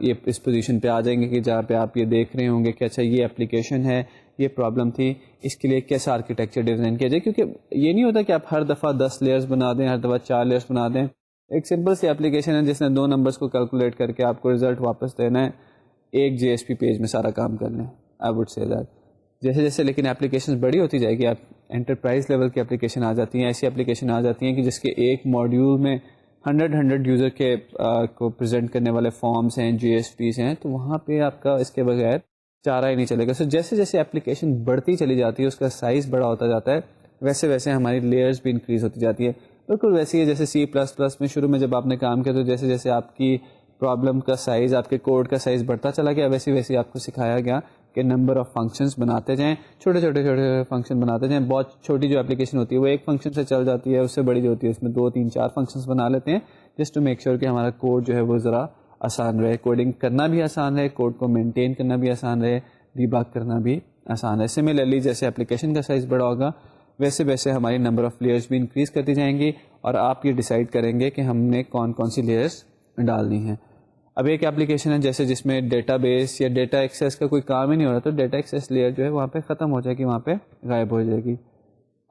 یہ اس پوزیشن پہ آ جائیں گے کہ جہاں پہ آپ یہ دیکھ رہے ہوں گے کہ اچھا یہ اپلیکیشن ہے, یہ پرابلم تھی, اس کے لیے کیسا آرکیٹیکچر ڈیزائن کیا جائے. کیونکہ یہ نہیں ہوتا کہ آپ ہر دفعہ 10 لیئرز بنا دیں, ہر دفعہ 4 لیئرز بنا دیں. ایک سمپل سی اپلیکیشن ہے جس نے 2 نمبرز کو کیلکولیٹ کر کے آپ کو رزلٹ واپس دینا ہے, ایک JSP پیج میں سارا کام کر لیں. آئی وڈ سے دیٹ جیسے جیسے لیکن اپلیکیشن بڑی ہوتی جائے گی, آپ انٹرپرائز لیول کی اپلیکیشن آ جاتی ہیں, ایسی اپلیکیشن آ جاتی ہیں کہ جس کے ایک ماڈیول میں 100 یوزر کے کو پریزنٹ کرنے والے فارمز ہیں, GSPs ہیں, تو وہاں پہ آپ کا اس کے بغیر چارہ ہی نہیں چلے گا. سو جیسے جیسے اپلیکیشن بڑھتی چلی جاتی ہے, اس کا سائز بڑا ہوتا جاتا ہے, ویسے ویسے ہماری لیئرز بھی انکریز ہوتی جاتی ہے. بالکل ویسے ہی جیسے C++ میں شروع میں جب آپ نے کام کیا تو جیسے جیسے آپ کی پرابلم کا سائز, آپ کے کوڈ کا سائز بڑھتا چلا گیا, ویسے ویسے آپ کو سکھایا گیا کہ نمبر آف فنکشنز بناتے جائیں, چھوٹے چھوٹے چھوٹے فنکشن بناتے جائیں. بہت چھوٹی جو اپلیکیشن ہوتی ہے وہ ایک فنکشن سے چل جاتی ہے, اس سے بڑی جو ہوتی ہے اس میں 2 3 4 فنکشنز بنا لیتے ہیں, جسٹ ٹو میک شیور کہ ہمارا کوڈ جو ہے وہ ذرا آسان رہے, کوڈنگ کرنا بھی آسان رہے, کوڈ کو مینٹین کرنا بھی آسان رہے, ڈیبگ کرنا بھی آسان رہے. سملرلی جیسے اپلیکیشن کا سائز بڑا ہوگا ویسے ویسے ہماری نمبر آف لیئرز بھی انکریز کرتی جائیں گی, اور آپ یہ ڈیسائیڈ کریں گے کہ ہم نے کون کون سی لیئرز ڈالنی ہیں. اب ایک اپلیکیشن ہے جیسے جس میں ڈیٹا بیس یا ڈیٹا ایکسیس کا کوئی کام ہی نہیں ہو رہا, تو ڈیٹا ایکسیس لیئر جو ہے وہاں پہ ختم ہو جائے گی, وہاں پہ غائب ہو جائے گی.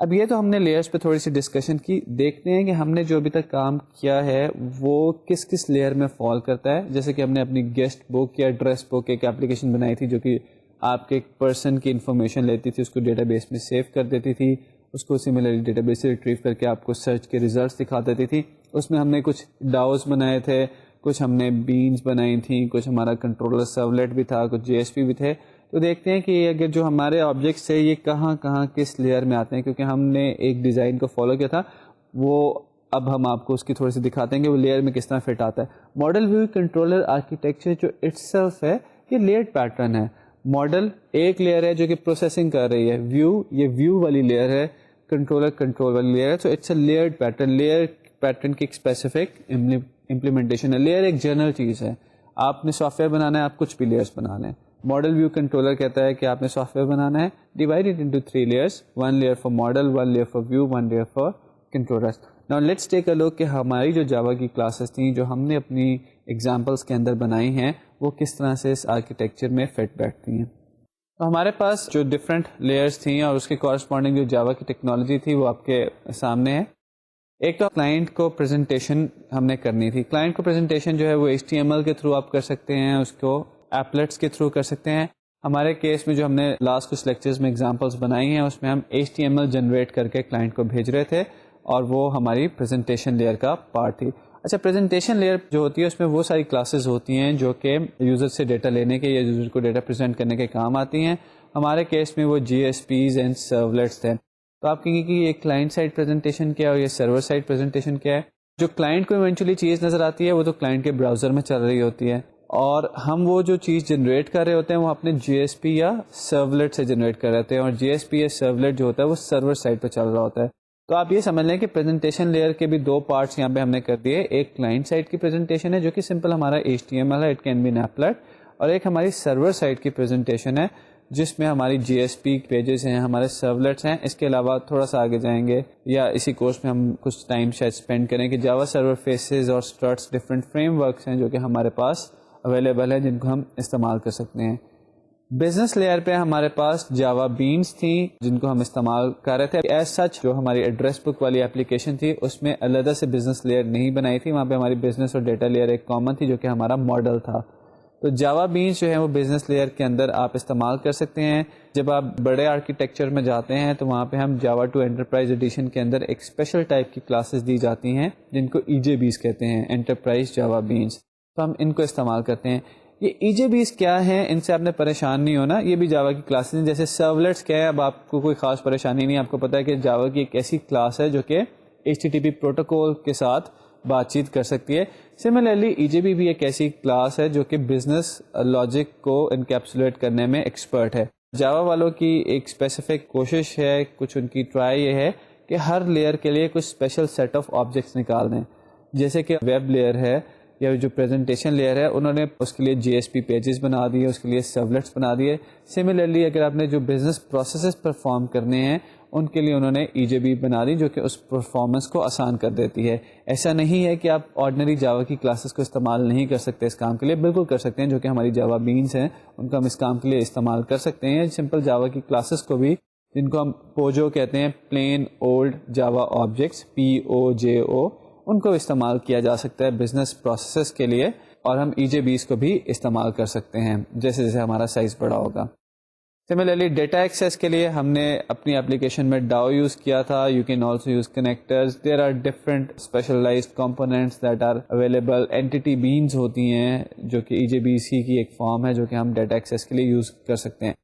اب یہ تو ہم نے لیئرز پہ تھوڑی سی ڈسکشن کی. دیکھتے ہیں کہ ہم نے جو ابھی تک کام کیا ہے وہ کس کس لیئر میں فال کرتا ہے. جیسے کہ ہم نے اپنی گیسٹ بک یا ایڈریس بک ایک اپلیکیشن بنائی تھی جو کہ آپ کے ایک پرسن کی انفارمیشن لیتی تھی, اس کو ڈیٹا بیس میں سیو کر دیتی تھی, اس کو سملرلی ڈیٹا بیس سے ریٹریو کر کے آپ کو سرچ کے ریزلٹس دکھا دیتی تھی. اس میں ہم نے کچھ ڈاؤز بنائے تھے, کچھ ہم نے بینز بنائی تھیں, کچھ ہمارا کنٹرولر سرولیٹ بھی تھا, کچھ JSP بھی تھے. تو دیکھتے ہیں کہ اگر جو ہمارے آبجیکٹس ہے یہ کہاں کہاں کس لیئر میں آتے ہیں, کیونکہ ہم نے ایک ڈیزائن کو فالو کیا تھا, وہ اب ہم آپ کو اس کی تھوڑی سی دکھاتے ہیں کہ وہ لیئر میں کس طرح فٹ آتا ہے. ماڈل ویو کنٹرولر آرکیٹیکچر جو اٹ سیلف ہے یہ لیئرڈ پیٹرن ہے. ماڈل ایک لیئر ہے جو کہ پروسیسنگ کر رہی ہے, ویو یہ ویو والی لیئر ہے, کنٹرولر کنٹرول والی لیئر ہے. So it's a layered pattern. Layer pattern کی ایک اسپیسیفک امپلیمنٹیشن ہے. لیئر ایک جنرل چیز ہے, آپ نے سافٹ ویئر بنانا ہے آپ کچھ بھی لیئرس بنا لیں. ماڈل ویو کنٹرولر کہتا ہے کہ آپ نے سافٹ ویئر بنانا ہے, divide it into 3 layers, 1 layer for model, 1 layer for view, 1 layer for controller. Now let's take a look کہ ہماری جو جاوا کی کلاسز تھیں جو ہم نے اپنی ایگزامپلس کے اندر بنائی ہیں وہ کس طرح سے اس آرکیٹیکچر میں فٹ بیٹھتی ہیں. تو ہمارے پاس جو ڈفرینٹ لیئرس تھیں اور اس کے کورسپونڈنگ جو جاوا کی ٹیکنالوجی تھی وہ آپ کے سامنے ہے. ایک تو کلائنٹ کو پریزنٹیشن ہم نے کرنی تھی. کلائنٹ کو پریزنٹیشن جو ہے وہ HTML کے تھرو آپ کر سکتے ہیں, اس کو ایپلیٹس کے تھرو کر سکتے ہیں. ہمارے کیس میں جو ہم نے لاسٹ کچھ لیکچرز میں ایگزامپلس بنائی ہیں اس میں ہم HTML جنریٹ کر کے کلائنٹ کو بھیج رہے تھے, اور وہ ہماری پریزنٹیشن لیئر کا پارٹ تھی. اچھا, پریزنٹیشن لیئر جو ہوتی ہے اس میں وہ ساری کلاسز ہوتی ہیں جو کہ یوزر سے ڈیٹا لینے کے یا یوزر کو ڈیٹا پریزنٹ کرنے کے کام آتی ہیں. ہمارے کیس میں وہ GSPs اینڈ سرولیٹس تھے. تو آپ کہیں گے کہ یہ کلائنٹ سائڈ پریزنٹیشن کیا ہے اور یہ سرور سائڈ پریزنٹیشن کیا ہے. جو کلائنٹ کو ایونچولی چیز نظر آتی ہے وہ تو کلائنٹ کے براؤزر میں چل رہی ہوتی ہے, اور ہم وہ جو چیز جنریٹ کر رہے ہوتے ہیں وہ اپنے GSP یا سرولیٹ سے جنریٹ کر رہے ہوتے ہیں, اور GSP یا سرولیٹ جو ہوتا ہے وہ سرور سائڈ پہ چل رہا ہوتا ہے. تو آپ یہ سمجھ لیں کہ پریزنٹیشن لیئر کے بھی 2 پارٹس یہاں پہ ہم نے کر دیے. ایک کلائنٹ سائڈ کی پریزنٹیشن ہے جو کہ سمپل ہمارا HTML ہے, it can be an applet, اور ایک ہماری سرور سائڈ کی پریزنٹیشن ہے جس میں ہماری GSP پیجز ہیں, ہمارے سرولیٹس ہیں. اس کے علاوہ تھوڑا سا آگے جائیں گے یا اسی کورس میں ہم کچھ ٹائم شاید اسپینڈ کریں کہ جاوا سرور فیسز اور اسٹرٹس ڈفرینٹ فریم ورکس ہیں جو کہ ہمارے پاس اویلیبل ہیں جن کو ہم استعمال کر سکتے ہیں. بزنس لیئر پہ ہمارے پاس جاوا بینس تھیں جن کو ہم استعمال کر رہے تھے. ایز سچ جو ہماری ایڈریس بک والی اپلیکیشن تھی اس میں علیحدہ سے بزنس لیئر نہیں بنائی تھی, وہاں پہ ہماری بزنس اور ڈیٹا لیئر ایک کامن تھی جو کہ ہمارا ماڈل تھا. تو جاوا بینس جو ہے وہ بزنس لیئر کے اندر آپ استعمال کر سکتے ہیں. جب آپ بڑے آرکیٹیکچر میں جاتے ہیں تو وہاں پہ ہم جاوا ٹو انٹرپرائز ایڈیشن کے اندر ایک اسپیشل ٹائپ کی کلاسز دی جاتی ہیں جن کو EJBs کہتے ہیں, انٹرپرائز جاوا بینس. تو ہم ان کو استعمال کرتے ہیں. یہ EJBs کیا ہیں ان سے آپ نے پریشان نہیں ہونا, یہ بھی جاوا کی کلاسز ہیں. جیسے سرولیٹس کیا ہے, اب آپ کو کوئی خاص پریشانی نہیں, آپ کو پتا ہے کہ جاوا کی ایک ایسی کلاس ہے جو کہ HTTP پروٹوکول کے ساتھ بات چیت کر سکتی ہے. سملرلی EJB بھی ایک ایسی کلاس ہے جو کہ بزنس لاجک کو انکیپسولیٹ کرنے میں ایکسپرٹ ہے. جاوا والوں کی ایک اسپیسیفک کوشش ہے, کچھ ان کی ٹرائی یہ ہے کہ ہر لیئر کے لیے کچھ اسپیشل سیٹ آف آبجیکٹس نکال دیں. جیسے کہ ویب لیئر ہے یا جو پریزنٹیشن لیئر ہے انہوں نے اس کے لیے GSP پیجز بنا دیے, اس کے لیے سرولیٹس بنا دیے. سملرلی اگر آپ نے جو بزنس پروسیسز پرفارم کرنے ہیں ان کے لیے انہوں نے EJB بنا دی جو کہ اس پرفارمنس کو آسان کر دیتی ہے. ایسا نہیں ہے کہ آپ آرڈنری جاوا کی کلاسز کو استعمال نہیں کر سکتے اس کام کے لیے, بالکل کر سکتے ہیں. جو کہ ہماری جاوا بینس ہیں ان کو ہم اس کام کے لیے استعمال کر سکتے ہیں. سمپل جاوا کی کلاسز کو بھی جن کو ہم پوجو کہتے ہیں, پلین اولڈ جاوا آبجیکٹس, POJO, ان کو استعمال کیا جا سکتا ہے بزنس پروسیسز کے لیے, اور ہم EJBs کو بھی استعمال کر سکتے ہیں جیسے جیسے ہمارا سائز بڑا ہوگا. سملرلی ڈیٹا ایکسیس کے لیے ہم نے اپنی اپلیکیشن میں ڈاؤ یوز کیا تھا. You can also use connectors. There are different specialised components that are available. Entity beans ہوتی ہیں جو کہ EJBC کی ایک فارم ہے جو کہ ہم ڈیٹا ایکسیس کے لیے یوز کر سکتے ہیں.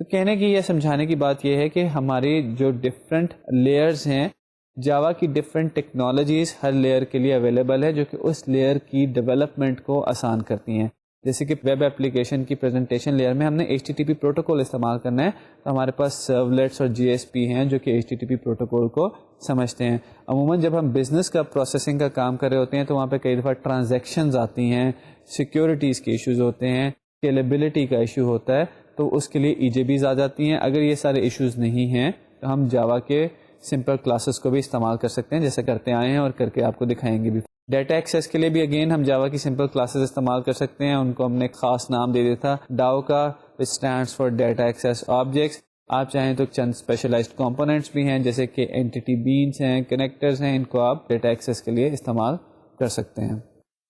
تو کہنے کی یا سمجھانے کی بات یہ ہے کہ ہماری جو ڈفرینٹ لیئرز ہیں جاوا کی ڈفرینٹ ٹیکنالوجیز ہر لیئر کے لیے اویلیبل ہے جو کہ اس لیئر کی ڈیولپمنٹ کو آسان کرتی ہیں. جیسے کہ ویب اپلیکیشن کی پریزنٹیشن لیئر میں ہم نے HTTP پروٹوکول استعمال کرنا ہے تو ہمارے پاس سرولیٹس اور GSP ہیں جو کہ HTTP پروٹوکول کو سمجھتے ہیں. عموماً جب ہم بزنس کا پروسیسنگ کا کام کر رہے ہوتے ہیں تو وہاں پہ کئی دفعہ ٹرانزیکشنز آتی ہیں, سیکیورٹیز کے ایشوز ہوتے ہیں, اسکیلیبلٹی کا ایشو ہوتا ہے, تو اس کے لیے EJBs آ جاتی ہیں. اگر یہ سارے ایشوز نہیں ہیں تو ہم جاوا کے سمپل کلاسز کو بھی استعمال کر سکتے ہیں جیسے کرتے آئے ہیں اور کر کے آپ کو دکھائیں گے بھی. ڈیٹا ایکسیس کے لیے بھی اگین ہم جاوا کی سمپل کلاسز استعمال کر سکتے ہیں. ان کو ہم نے خاص نام دے دیا تھا ڈاؤ کا, which stands for data access objects. آپ چاہیں تو چند اسپیشلائزڈ کمپوننٹس بھی ہیں جیسے کہ اینٹی بینس ہیں, کنیکٹرز ہیں, ان کو آپ ڈیٹا ایکسیس کے لیے استعمال کر سکتے ہیں.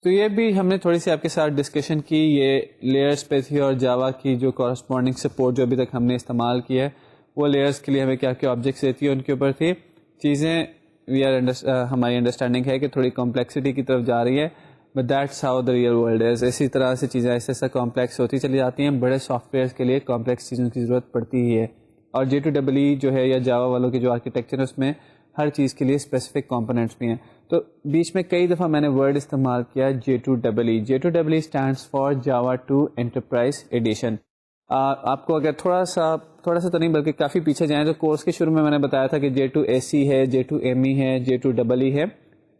تو یہ بھی ہم نے تھوڑی سی آپ کے ساتھ ڈسکشن کی, یہ لیئرس پہ تھی اور جاوا کی جو کورسپونڈنگ سپورٹ جو ابھی تک ہم نے استعمال کی ہے وہ لیئرس کے لیے ہمیں کیا کیا آبجیکٹس دیتی ہے ان کے اوپر تھی. چیزیں ہماری انڈرسٹینڈنگ ہے کہ تھوڑی کمپلیکسٹی کی طرف جا رہی ہے, but that's how the real world is. اسی طرح سے چیزیں ایسے ایسا کمپلیکس ہوتی چلی جاتی ہیں. بڑے سافٹ ویئرس کے لیے کمپلیکس چیزوں کی ضرورت پڑتی ہی ہے. اور J2EE جو ہے یا جاوا والوں کی جو آرکیٹیکچر ہے اس میں ہر چیز کے لیے اسپیسیفک کمپوننٹس بھی ہیں. تو بیچ میں کئی دفعہ میں نے ورڈ استعمال کیا J2EE. J2EE stands for Java 2 enterprise edition. آپ کو اگر تھوڑا سا تو نہیں بلکہ کافی پیچھے جائیں تو کورس کے شروع میں نے بتایا تھا کہ J2SE ہے, J2ME ہے, J2EE ہے.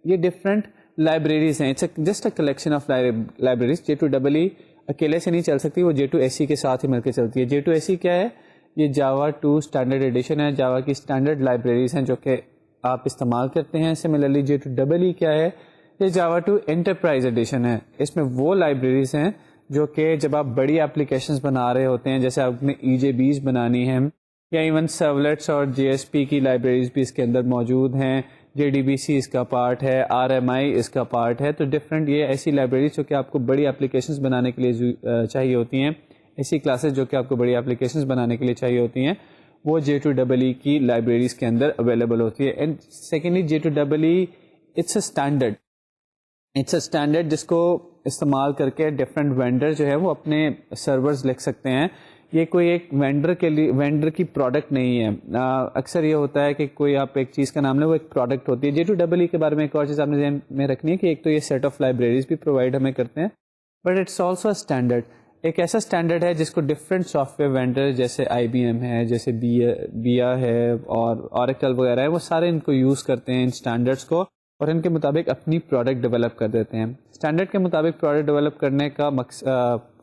یہ ڈفرینٹ لائبریریز ہیں. It's just a collection of libraries. J2EE اکیلے سے نہیں چل سکتی, وہ J2SE کے ساتھ ہی مل کے چلتی ہے. J2SE کیا ہے؟ یہ جاوا 2 اسٹینڈرڈ ایڈیشن ہے. جاوا کی اسٹینڈرڈ لائبریریز ہیں جو کہ آپ استعمال کرتے ہیں. سملرلی J2EE کیا ہے؟ یہ جاوا 2 انٹرپرائز ایڈیشن ہے. اس میں وہ لائبریریز ہیں جو کہ جب آپ بڑی اپلیکیشنز بنا رہے ہوتے ہیں, جیسے آپ نے EJBs بنانی ہیں یا ایون سرولیٹس اور GSP کی لائبریریز بھی اس کے اندر موجود ہیں. JDBC اس کا پارٹ ہے, RMI اس کا پارٹ ہے. تو ڈفرینٹ یہ ایسی لائبریریز جو کہ آپ کو بڑی اپلیکیشنز بنانے کے لیے چاہیے ہوتی ہیں, ایسی کلاسز جو کہ آپ کو بڑی اپلیکیشنز بنانے کے لیے چاہیے ہوتی ہیں, وہ J2EE کی لائبریریز کے اندر اویلیبل ہوتی ہے. And secondly J2EE it's a standard جس کو استعمال کر کے ڈفرینٹ وینڈر جو ہے وہ اپنے سرورز لکھ سکتے ہیں. یہ کوئی ایک وینڈر کی پروڈکٹ نہیں ہے. اکثر یہ ہوتا ہے کہ کوئی آپ ایک چیز کا نام لیں, وہ ایک پروڈکٹ ہوتی ہے. J2EE کے بارے میں ایک اور چیز آپ نے ذہن میں رکھنی ہے کہ ایک تو یہ سیٹ آف لائبریریز بھی پرووائڈ ہمیں کرتے ہیں, but it's also a standard. ایک ایسا اسٹینڈرڈ ہے جس کو ڈفرینٹ سافٹ ویئر وینڈر جیسے IBM ہے, جیسے BIA ہے اور Oracle وغیرہ ہے, وہ سارے ان کو یوز کرتے ہیں ان اسٹینڈرڈس کو, اور ان کے مطابق اپنی پروڈکٹ ڈیولپ کر دیتے ہیں. اسٹینڈرڈ کے مطابق پروڈکٹ ڈیولپ کرنے کا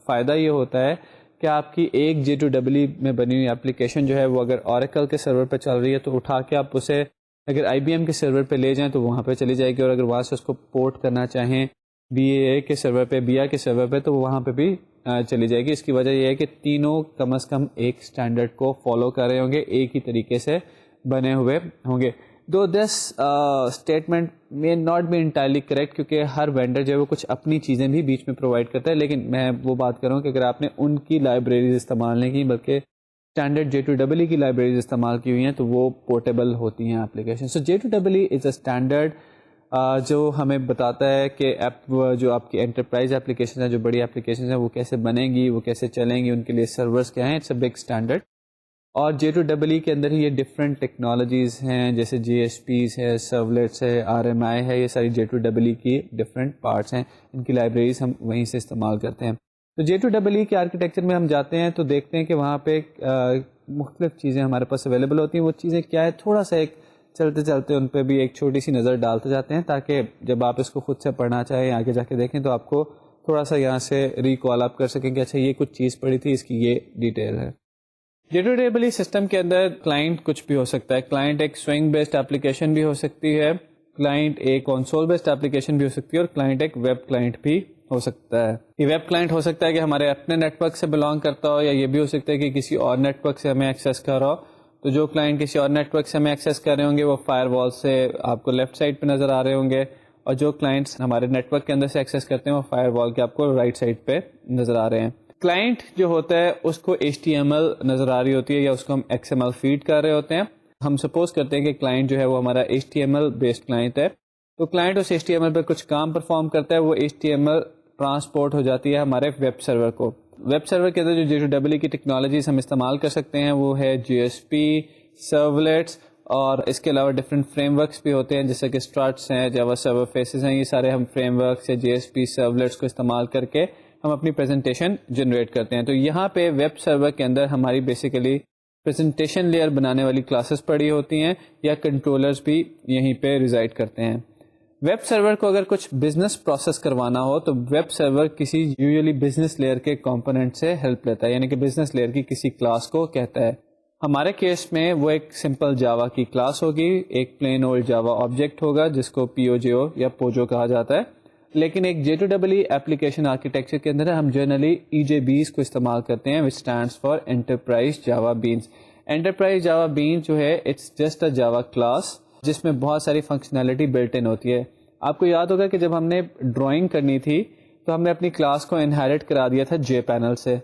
فائدہ یہ ہوتا ہے کہ آپ کی ایک J2EE میں بنی ہوئی اپلیکیشن جو ہے وہ اگر Oracle کے سرور پہ چل رہی ہے تو اٹھا کے آپ اسے اگر IBM کے سرور پہ لے جائیں تو وہاں پہ چلی جائے گی, اور اگر وہاں سے اس کو پورٹ کرنا چاہیں BIA کے سرور پہ, BIA کے سرور پہ, تو وہاں پہ بھی چلی جائے گی. اس کی وجہ یہ ہے کہ تینوں کم از کم ایک اسٹینڈرڈ کو فالو کر رہے ہوں گے, ایک ہی طریقے سے بنے ہوئے ہوں گے. دو دس اسٹیٹمنٹ میں ناٹ بی انٹائرلی کریکٹ, کیونکہ ہر وینڈر جو ہے وہ کچھ اپنی چیزیں بھی بیچ میں پرووائڈ کرتا ہے, لیکن میں وہ بات کر رہا ہوں کہ اگر آپ نے ان کی لائبریریز استعمال نہیں کی بلکہ اسٹینڈرڈ J2EE کی لائبریریز استعمال کی ہوئی ہیں تو وہ پورٹیبل ہوتی ہیں application. So J2EE is a standard جو ہمیں بتاتا ہے کہ جو آپ کی انٹرپرائز اپلیکیشن ہیں, جو بڑی اپلیکیشن ہیں, وہ کیسے بنیں گی, وہ کیسے چلیں گی, ان کے لیے سرورز کیا ہیں. It's a big standard. اور J2EE کے اندر ہی یہ ڈفرینٹ ٹیکنالوجیز ہیں جیسے GSPs ہے, سرولیٹس ہے, RMI ہے, یہ ساری J2EE کی ڈفرینٹ پارٹس ہیں. ان کی لائبریریز ہم وہیں سے استعمال کرتے ہیں. تو J2EE کے آرکیٹیکچر میں ہم جاتے ہیں تو دیکھتے ہیں کہ وہاں پہ مختلف چیزیں ہمارے پاس اویلیبل ہوتی ہیں. وہ چیزیں کیا ہے, تھوڑا سا ایک چلتے ان پہ بھی ایک چھوٹی سی نظر ڈالتے جاتے ہیں, تاکہ جب آپ اس کو خود سے پڑھنا چاہیں آگے جا کے دیکھیں تو آپ کو تھوڑا سا یہاں سے ریکال آپ کر سکیں کہ اچھا یہ کچھ چیز پڑھی تھی, اس کی یہ ڈیٹیل ہے. J2EE سسٹم کے اندر کلائنٹ کچھ بھی ہو سکتا ہے. کلائنٹ ایک سوئنگ بیسڈ اپلیکیشن بھی ہو سکتی ہے, کلائنٹ ایک کنسول بیسڈ اپلیکیشن بھی ہو سکتی ہے, اور کلائنٹ ایک ویب کلائنٹ بھی ہو سکتا ہے. یہ ویب کلائنٹ ہو سکتا ہے کہ ہمارے اپنے نیٹ ورک سے بلانگ کرتا ہو, یا یہ بھی ہو سکتا ہے کہ کسی اور نیٹ ورک سے ہمیں ایکسیس کر رہا ہو. تو جو کلائنٹ کسی اور نیٹ ورک سے ہمیں ایکسیس کر رہے ہوں گے وہ فائر وال سے آپ کو لیفٹ سائڈ پہ نظر آ رہے ہوں گے, اور جو کلائنٹس ہمارے نیٹ ورک کے اندر سے ایکسیس کرتے ہیں وہ فائر وال کے آپ کو رائٹ سائڈ پہ نظر آ رہے ہیں. کلائنٹ جو ہوتا ہے اس کو HTML نظر آ رہی ہوتی ہے یا اس کو ہم XML فیڈ کر رہے ہوتے ہیں. ہم سپوز کرتے ہیں کہ کلائنٹ جو ہے وہ ہمارا HTML بیسڈ کلائنٹ ہے. تو کلائنٹ اس HTML پہ کچھ کام پرفارم کرتا ہے, وہ HTML ٹرانسپورٹ ہو جاتی ہے ہمارے ویب سرور کو. ویب سرور کے اندر جو J2EE کی ٹیکنالوجیز ہم استعمال کر سکتے ہیں وہ ہے JSP, سرولیٹس, اور اس کے علاوہ ڈفرینٹ فریم ورکس بھی ہوتے ہیں جیسے کہ اسٹارٹس ہیں, جاوا سرور فیسز ہیں. یہ سارے ہم فریم ورکس یا JSP سرولیٹس کو استعمال کر کے ہم اپنی پریزنٹیشن جنریٹ کرتے ہیں. تو یہاں پہ ویب سرور کے اندر ہماری بیسیکلی پریزنٹیشن لیئر بنانے والی کلاسز پڑی ہوتی ہیں یا کنٹرولرز بھی یہیں پہ ریزائڈ کرتے ہیں. ویب سرور کو اگر کچھ بزنس پروسیس کروانا ہو تو ویب سرور کسی یوزلی بزنس لیئر کے کمپوننٹ سے ہیلپ لیتا ہے, یعنی کہ بزنس لیئر کی کسی کلاس کو کہتا ہے. ہمارے کیس میں وہ ایک سمپل جاوا کی کلاس ہوگی, ایک پلین اولڈ جاوا آبجیکٹ ہوگا جس کو POJO یا پوجو کہا جاتا ہے. لیکن ایک J2EE ایپلیکیشن آرکیٹیکچر کے اندر ہم جنرلی EJBs کو استعمال کرتے ہیں, which stands for Enterprise Java Beans. Enterprise Java Beans جو ہے it's just a Java class جس میں بہت ساری فنکشنالٹی بلٹ ان ہوتی ہے. آپ کو یاد ہوگا کہ جب ہم نے ڈرائنگ کرنی تھی تو ہم نے اپنی کلاس کو انہیرٹ کرا دیا تھا JPanel سے.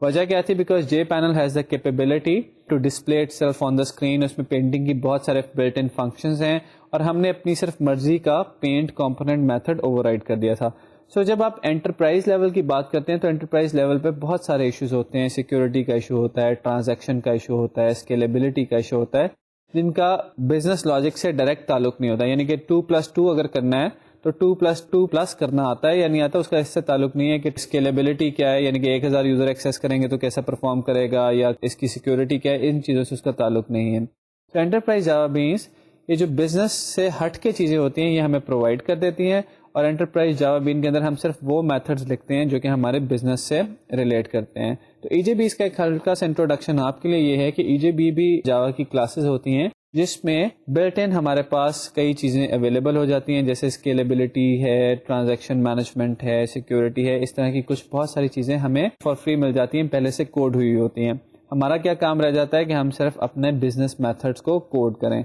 وجہ کیا تھی؟ Because JPanel has the capability to display itself on the screen. اس میں پینٹنگ کی بہت سارے بلٹ ان فنکشنز ہیں اور ہم نے اپنی صرف مرضی کا paint component method over ride کر دیا تھا. سو جب آپ انٹرپرائز لیول کی بات کرتے ہیں تو انٹرپرائز لیول پہ بہت سارے ایشوز ہوتے ہیں. سیکورٹی کا ایشو ہوتا ہے, ٹرانزیکشن کا ایشو ہوتا ہے, اسکیلیبلٹی کا ایشو ہوتا ہے, جن کا بزنس لاجک سے ڈائریکٹ تعلق نہیں ہوتا. یعنی کہ 2+2 اگر کرنا ہے تو 2+2+ کرنا آتا ہے یا نہیں آتا, اس کا اس سے تعلق نہیں ہے کہ اسکیلیبلٹی کیا ہے, یعنی کہ 1000 یوزر ایکسیس کریں گے تو کیسا پرفارم کرے گا, یا اس کی سیکورٹی کیا ہے, ان چیزوں سے اس کا تعلق نہیں ہے. تو انٹرپرائز جاوا بینس یہ جو بزنس سے ہٹ کے چیزیں ہوتی ہیں یہ ہمیں پرووائڈ کر دیتی ہیں, اور انٹرپرائز جاوا بین کے اندر ہم صرف وہ میتھڈز لکھتے ہیں جو کہ ہمارے بزنس سے ریلیٹ کرتے ہیں. تو EJBs کا ایک ہلکا سا انٹروڈکشن آپ کے لیے یہ ہے کہ EJB بھی جاوا کی کلاسز ہوتی ہیں جس میں بلٹ ان ہمارے پاس کئی چیزیں اویلیبل ہو جاتی ہیں, جیسے اسکیلیبلٹی ہے, ٹرانزیکشن مینجمنٹ ہے, سیکورٹی ہے. اس طرح کی کچھ بہت ساری چیزیں ہمیں فار فری مل جاتی ہیں, پہلے سے کوڈ ہوئی ہوتی ہیں. ہمارا کیا کام رہ جاتا ہے کہ ہم صرف اپنے بزنس میتھڈس کو کوڈ کریں.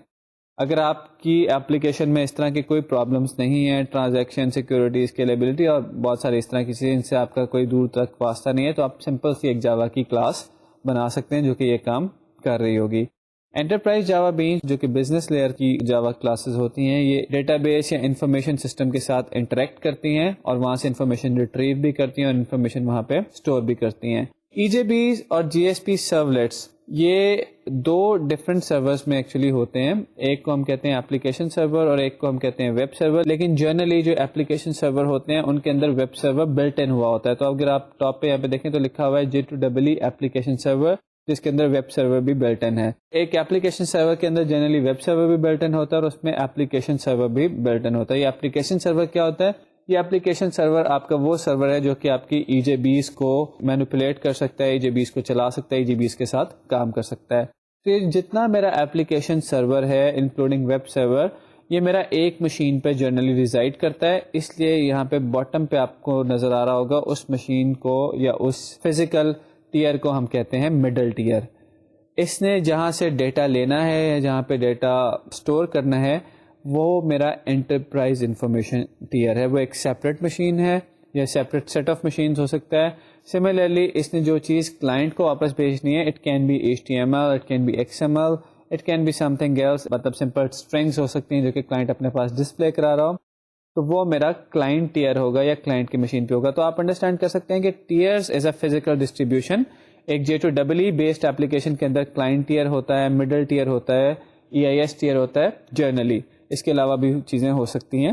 اگر آپ کی اپلیکیشن میں اس طرح کی کوئی پرابلمس نہیں ہیں, ٹرانزیکشن, سیکورٹی, اسکیلیبلٹی اور بہت ساری اس طرح کی چیزیں, ان سے آپ کا کوئی دور تک واسطہ نہیں ہے, تو آپ سمپل سی ایک جاوا کی کلاس بنا سکتے ہیں جو کہ یہ کام کر رہی ہوگی. انٹرپرائز جاوا بینس جو کہ بزنس لیئر کی جاوا کلاسز ہوتی ہیں یہ ڈیٹا بیس یا انفارمیشن سسٹم کے ساتھ انٹریکٹ کرتی ہیں اور وہاں سے انفارمیشن ریٹریو بھی کرتی ہیں اور انفارمیشن وہاں پہ اسٹور بھی کرتی ہیں. EJBs اور GSP سرولیٹس یہ دو ڈفرینٹ سرورز میں ایکچولی ہوتے ہیں. ایک کو ہم کہتے ہیں اپلیکیشن سرور اور ایک کو ہم کہتے ہیں ویب سرور. لیکن جنرلی جو اپلیکیشن سرور ہوتے ہیں ان کے اندر ویب سرور بلٹ ان ہوا ہوتا ہے. تو اگر آپ ٹاپ پہ یہاں پہ دیکھیں تو لکھا ہوا ہے J2EE اپلیکیشن سرور, جس کے اندر ویب سرور بھی بلٹ ان ہے. ایک اپلیکیشن سرور کے اندر جنرلی ویب سرور بھی بلٹ ان ہوتا ہے اور اس میں اپلیکیشن سرور بھی بلٹ ان ہوتا ہے. یہ اپلیکیشن سرور کیا ہوتا ہے؟ یہ اپلیکیشن سرور آپ کا وہ سرور ہے جو کہ آپ کی EJBs کو مینوپولیٹ کر سکتا ہے, EJBs کو چلا سکتا ہے, EJBs کے ساتھ کام کر سکتا ہے. تو یہ جتنا میرا اپلیکیشن سرور ہے انکلوڈنگ ویب سرور یہ میرا ایک مشین پہ جنرلی ریزائڈ کرتا ہے. اس لیے یہاں پہ باٹم پہ آپ کو نظر آ رہا ہوگا اس مشین کو یا اس فزیکل ٹیئر کو ہم کہتے ہیں مڈل ٹیئر. اس نے جہاں سے ڈیٹا لینا ہے یا جہاں پہ ڈیٹا اسٹور کرنا ہے وہ میرا انٹرپرائز انفارمیشن ٹیئر ہے. وہ ایک سیپریٹ مشین ہے یا سیپریٹ سیٹ آف مشینز ہو سکتا ہے. سملرلی اس نے جو چیز کلائنٹ کو واپس بھیجنی ہے, it can be HTML, it can be XML, it can be something else, مطلب سمپل اسٹرنگس ہو سکتی ہیں جو کہ کلائنٹ اپنے پاس ڈسپلے کرا رہا ہو, تو وہ میرا کلائنٹ ٹیئر ہوگا یا کلائنٹ کی مشین پہ ہوگا. تو آپ انڈرسٹینڈ کر سکتے ہیں کہ tears as a physical distribution. ایک J2EE بیسڈ اپلیکیشن کے اندر کلائنٹ ٹیئر ہوتا ہے, مڈل ٹیئر ہوتا ہے, EIS ٹیئر ہوتا ہے جرنلی. اس کے علاوہ بھی چیزیں ہو سکتی ہیں.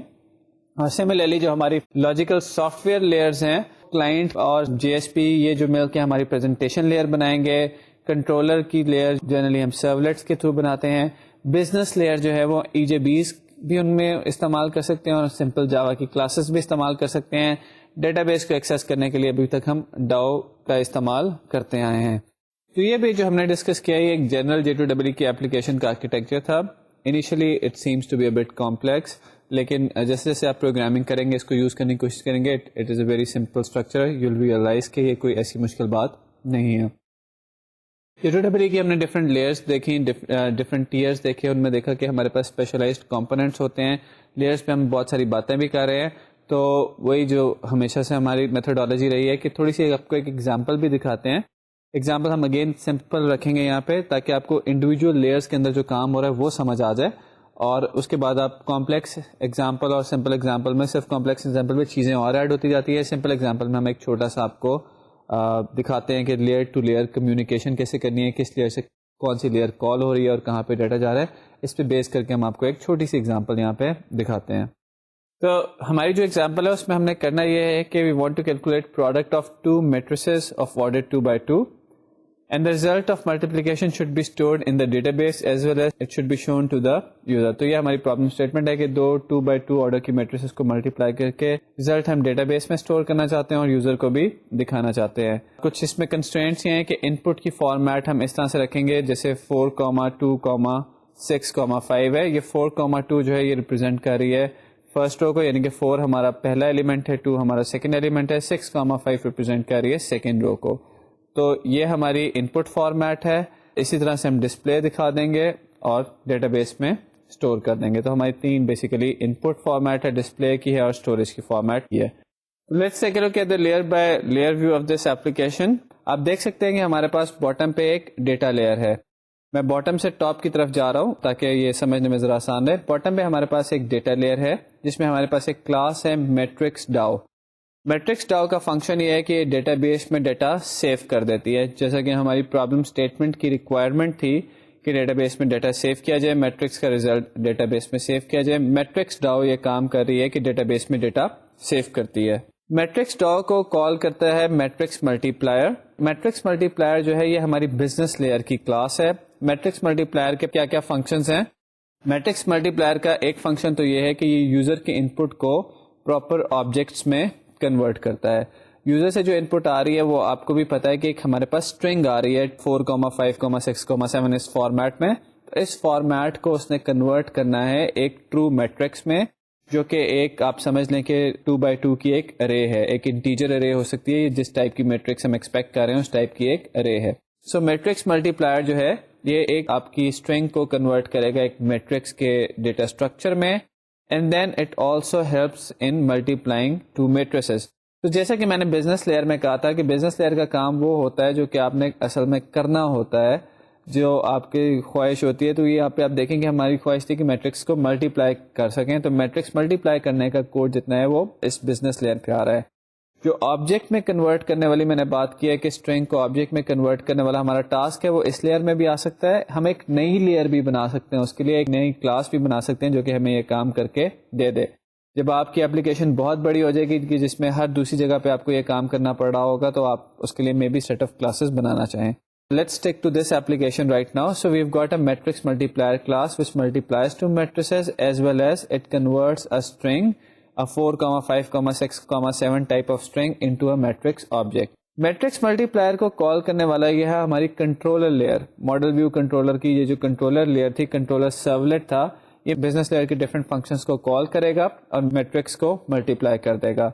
اور سملرلی جو ہماری لاجیکل سافٹ ویئر لیئرز ہیں, کلائنٹ اور JSP, یہ جو مل کے ہماری پریزنٹیشن لیئر بنائیں گے. کنٹرولر کی لیئر جنرلی ہم سرولیٹس کے تھرو بناتے ہیں. بزنس لیئر جو ہے وہ EJBs بھی ان میں استعمال کر سکتے ہیں اور سمپل جاوا کی کلاسز بھی استعمال کر سکتے ہیں. ڈیٹا بیس کو ایکسیس کرنے کے لیے ابھی تک ہم DAO کا استعمال کرتے آئے ہیں. تو یہ بھی جو ہم نے ڈسکس کیا ہے ایک جنرل J2EE کی اپلیکیشن کا آرکیٹیکچر تھا. Initially it seems to be a bit complex, لیکن جیسے جیسے آپ پروگرامنگ کریں گے, اس کو یوز کرنے کی کوشش کریں گے, it is a very simple structure. You will realise کہ یہ کوئی ایسی مشکل بات نہیں ہے. J2EE کی ہم نے ڈفرینٹ لیئرس دیکھی, ڈفرینٹ ٹیئرس دیکھے. ان میں دیکھا کہ ہمارے پاس اسپیشلائزڈ کمپوننٹس ہوتے ہیں. لیئرس پہ ہم بہت ساری باتیں بھی کر رہے ہیں. تو وہی جو ہمیشہ سے ہماری میتھڈالوجی رہی ہے کہ تھوڑی سی آپ کو ایک ایگزامپل بھی دکھاتے ہیں. ایگزامپل ہم اگین سمپل رکھیں گے یہاں پہ تاکہ آپ کو انڈیویجول لیئرس کے اندر جو کام ہو رہا ہے وہ سمجھ آ جائے, اور اس کے بعد آپ کمپلیکس ایگزامپل اور سمپل ایگزامپل میں, صرف کمپلیکس ایگزامپل میں چیزیں اور ایڈ ہوتی جاتی ہے. سمپل ایگزامپل میں ہم ایک چھوٹا سا آپ کو دکھاتے ہیں کہ لیئر ٹو لیئر کمیونیکیشن کیسے کرنی ہے, کس لیئر سے کون سی لیئر کال ہو رہی ہے اور کہاں پہ ڈیٹا جا رہا ہے. اس پہ بیس کر کے ہم آپ کو ایک چھوٹی سی ایگزامپل یہاں پہ دکھاتے ہیں. تو ہماری جو ایگزامپل ہے اس میں ہم نے کرنا یہ ہے کہ we want to calculate product of two matrices of order 2x2 and the result of multiplication should be stored in the database as well as it should be shown to the user. تو یہ ہماری problem statement ہے کہ دو 2x2 order کی matrices کو multiply کر کے result ہم ڈیٹا بیس میں اسٹور کرنا چاہتے ہیں اور یوزر کو بھی دکھانا چاہتے ہیں. کچھ اس میں کنسٹرینٹس یہ ہیں کہ ان پٹ کی فارمیٹ ہم اس طرح سے رکھیں گے جیسے 4, 2, 6, 5 ہے. یہ 4, 2 جو ہے یہ ریپرزینٹ کر رہی ہے فرسٹ رو کو, یعنی کہ 4 ہمارا پہلا ایلیمنٹ ہے, 2 ہمارا سیکنڈ ایلیمنٹ ہے, 6, 5 ریپرزینٹ کر رہی ہے سیکنڈ رو کو. تو یہ ہماری ان پٹ فارمیٹ ہے. اسی طرح سے ہم ڈسپلے دکھا دیں گے اور ڈیٹا بیس میں اسٹور کر دیں گے. تو ہماری تین بیسیکلی ان پٹ فارمیٹ ہے, ڈسپلے کی ہے اور اسٹوریج کی فارمیٹ یہ ہے. Let's take a look at the layer by layer view of this application. آپ دیکھ سکتے ہیں کہ ہمارے پاس باٹم پہ ایک ڈیٹا لیئر ہے. میں باٹم سے ٹاپ کی طرف جا رہا ہوں تاکہ یہ سمجھنے میں ذرا آسان رہے. باٹم پہ ہمارے پاس ایک ڈیٹا لیئر ہے جس میں ہمارے پاس ایک کلاس ہے میٹرکس ڈاؤ. میٹرکس ڈاؤ کا فنکشن یہ ہے کہ ڈیٹا بیس میں ڈیٹا سیو کر دیتی ہے, جیسا کہ ہماری پرابلم اسٹیٹمنٹ کی ریکوائرمنٹ تھی کہ ڈیٹا بیس میں ڈیٹا سیو کیا جائے, میٹرکس کا ریزلٹ ڈیٹا بیس میں سیو کیا جائے. میٹرکس ڈاؤ یہ کام کر رہی ہے کہ ڈیٹا بیس میں ڈیٹا سیو کرتی ہے. میٹرکس ڈاؤ کو کال کرتا ہے میٹرکس ملٹی پلائر. میٹرکس ملٹی پلائر جو ہے یہ ہماری بزنس لیئر کی کلاس ہے. میٹرکس ملٹی پلائر کے کیا کیا فنکشنز ہیں؟ میٹرکس ملٹی پلائر کا ایک فنکشن تو یہ ہے کہ یہ یوزر کے ان پٹ کو پراپر آبجیکٹس میں کنورٹ کرتا ہے. یوزر سے جو ان پٹ آ رہی ہے وہ آپ کو بھی پتا ہے کہ ایک ہمارے پاس اسٹرنگ آ رہی ہے 4, 5, 6, 7 اس فارمیٹ میں. اس فارمیٹ کو اس نے کنورٹ کرنا ہے ایک ٹرو میٹرکس میں, جو کہ ایک آپ سمجھ لیں کہ 2x2 کی ایک ارے ہے. ایک انٹیجر ارے ہو سکتی ہے, جس ٹائپ کی میٹرکس ہم ایکسپیکٹ کر رہے ہیں اس ٹائپ کی ایک ارے ہے. سو میٹرکس ملٹی پلائر جو ہے یہ ایک آپ کی اسٹرنگ کو کنورٹ کرے گا ایک میٹرکس کے ڈیٹا اسٹرکچر میں, and then it also helps in multiplying two matrices. تو جیسا کہ میں نے بزنس لیئر میں کہا تھا کہ بزنس لیئر کا کام وہ ہوتا ہے جو کہ آپ نے اصل میں کرنا ہوتا ہے, جو آپ کی خواہش ہوتی ہے. تو یہ یہاں پہ آپ دیکھیں کہ ہماری خواہش تھی کہ میٹرکس کو ملٹیپلائی کر سکیں. تو میٹرکس ملٹیپلائی کرنے کا کوڈ جتنا ہے وہ اس بزنس لیئر پہ آ رہا ہے. جو آبجیکٹ میں کنورٹ کرنے والی میں نے بات کی ہے کہ اسٹرنگ کو آبجیکٹ میں کنورٹ کرنے والا ہمارا ٹاسک ہے, وہ اس لیئر میں بھی آ سکتا ہے. ہم ایک نئی لیئر بھی بنا سکتے ہیں, اس کے لیے ایک نئی کلاس بھی بنا سکتے ہیں جو کہ ہمیں یہ کام کر کے دے دے. جب آپ کی اپلیکیشن بہت بڑی ہو جائے گی کہ جس میں ہر دوسری جگہ پہ آپ کو یہ کام کرنا پڑ رہا ہوگا, تو آپ اس کے لیے maybe set of classes بنانا چاہیں. Let's stick to this application right now. So we've got a matrix multiplier class which multiplies two matrices as well as it converts a string, a 4, 5, 6, 7 type of string into a matrix object. Matrix multiplier کو call کرنے والا یہ ہے ہماری controller layer. Model view controller کی یہ جو controller layer تھی, کنٹرولر سرولیٹ تھا, یہ بزنس لیئر کے ڈفرنٹ فنکشنز کو کال کرے گا اور میٹرکس کو ملٹیپلائی کر دے گا.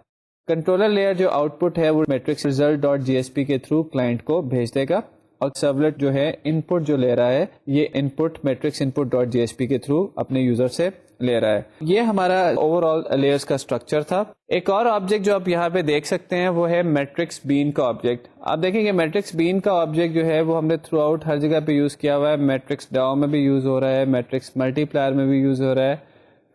کنٹرولر لیئر جو آؤٹ پٹ ہے وہ matrix result dot J S P کے تھرو کلائنٹ کو بھیج دے گا, اور سرولیٹ جو ہے ان پٹ جو لے رہا ہے یہ ان پٹ matrix input dot J S P کے تھرو اپنے یوزر سے لے رہا ہے. یہ ہمارا اوور آل لیئرس کا اسٹرکچر تھا. ایک اور آبجیکٹ جو آپ یہاں پہ دیکھ سکتے ہیں وہ ہے میٹرکس بین کا آبجیکٹ. آپ دیکھیں کہ میٹرکس بین کا آبجیکٹ جو ہے وہ ہم نے تھرو آؤٹ ہر جگہ پہ یوز کیا ہوا ہے. میٹرکس ڈاؤ میں بھی یوز ہو رہا ہے, میٹرکس ملٹی پلائر میں بھی یوز ہو رہا ہے,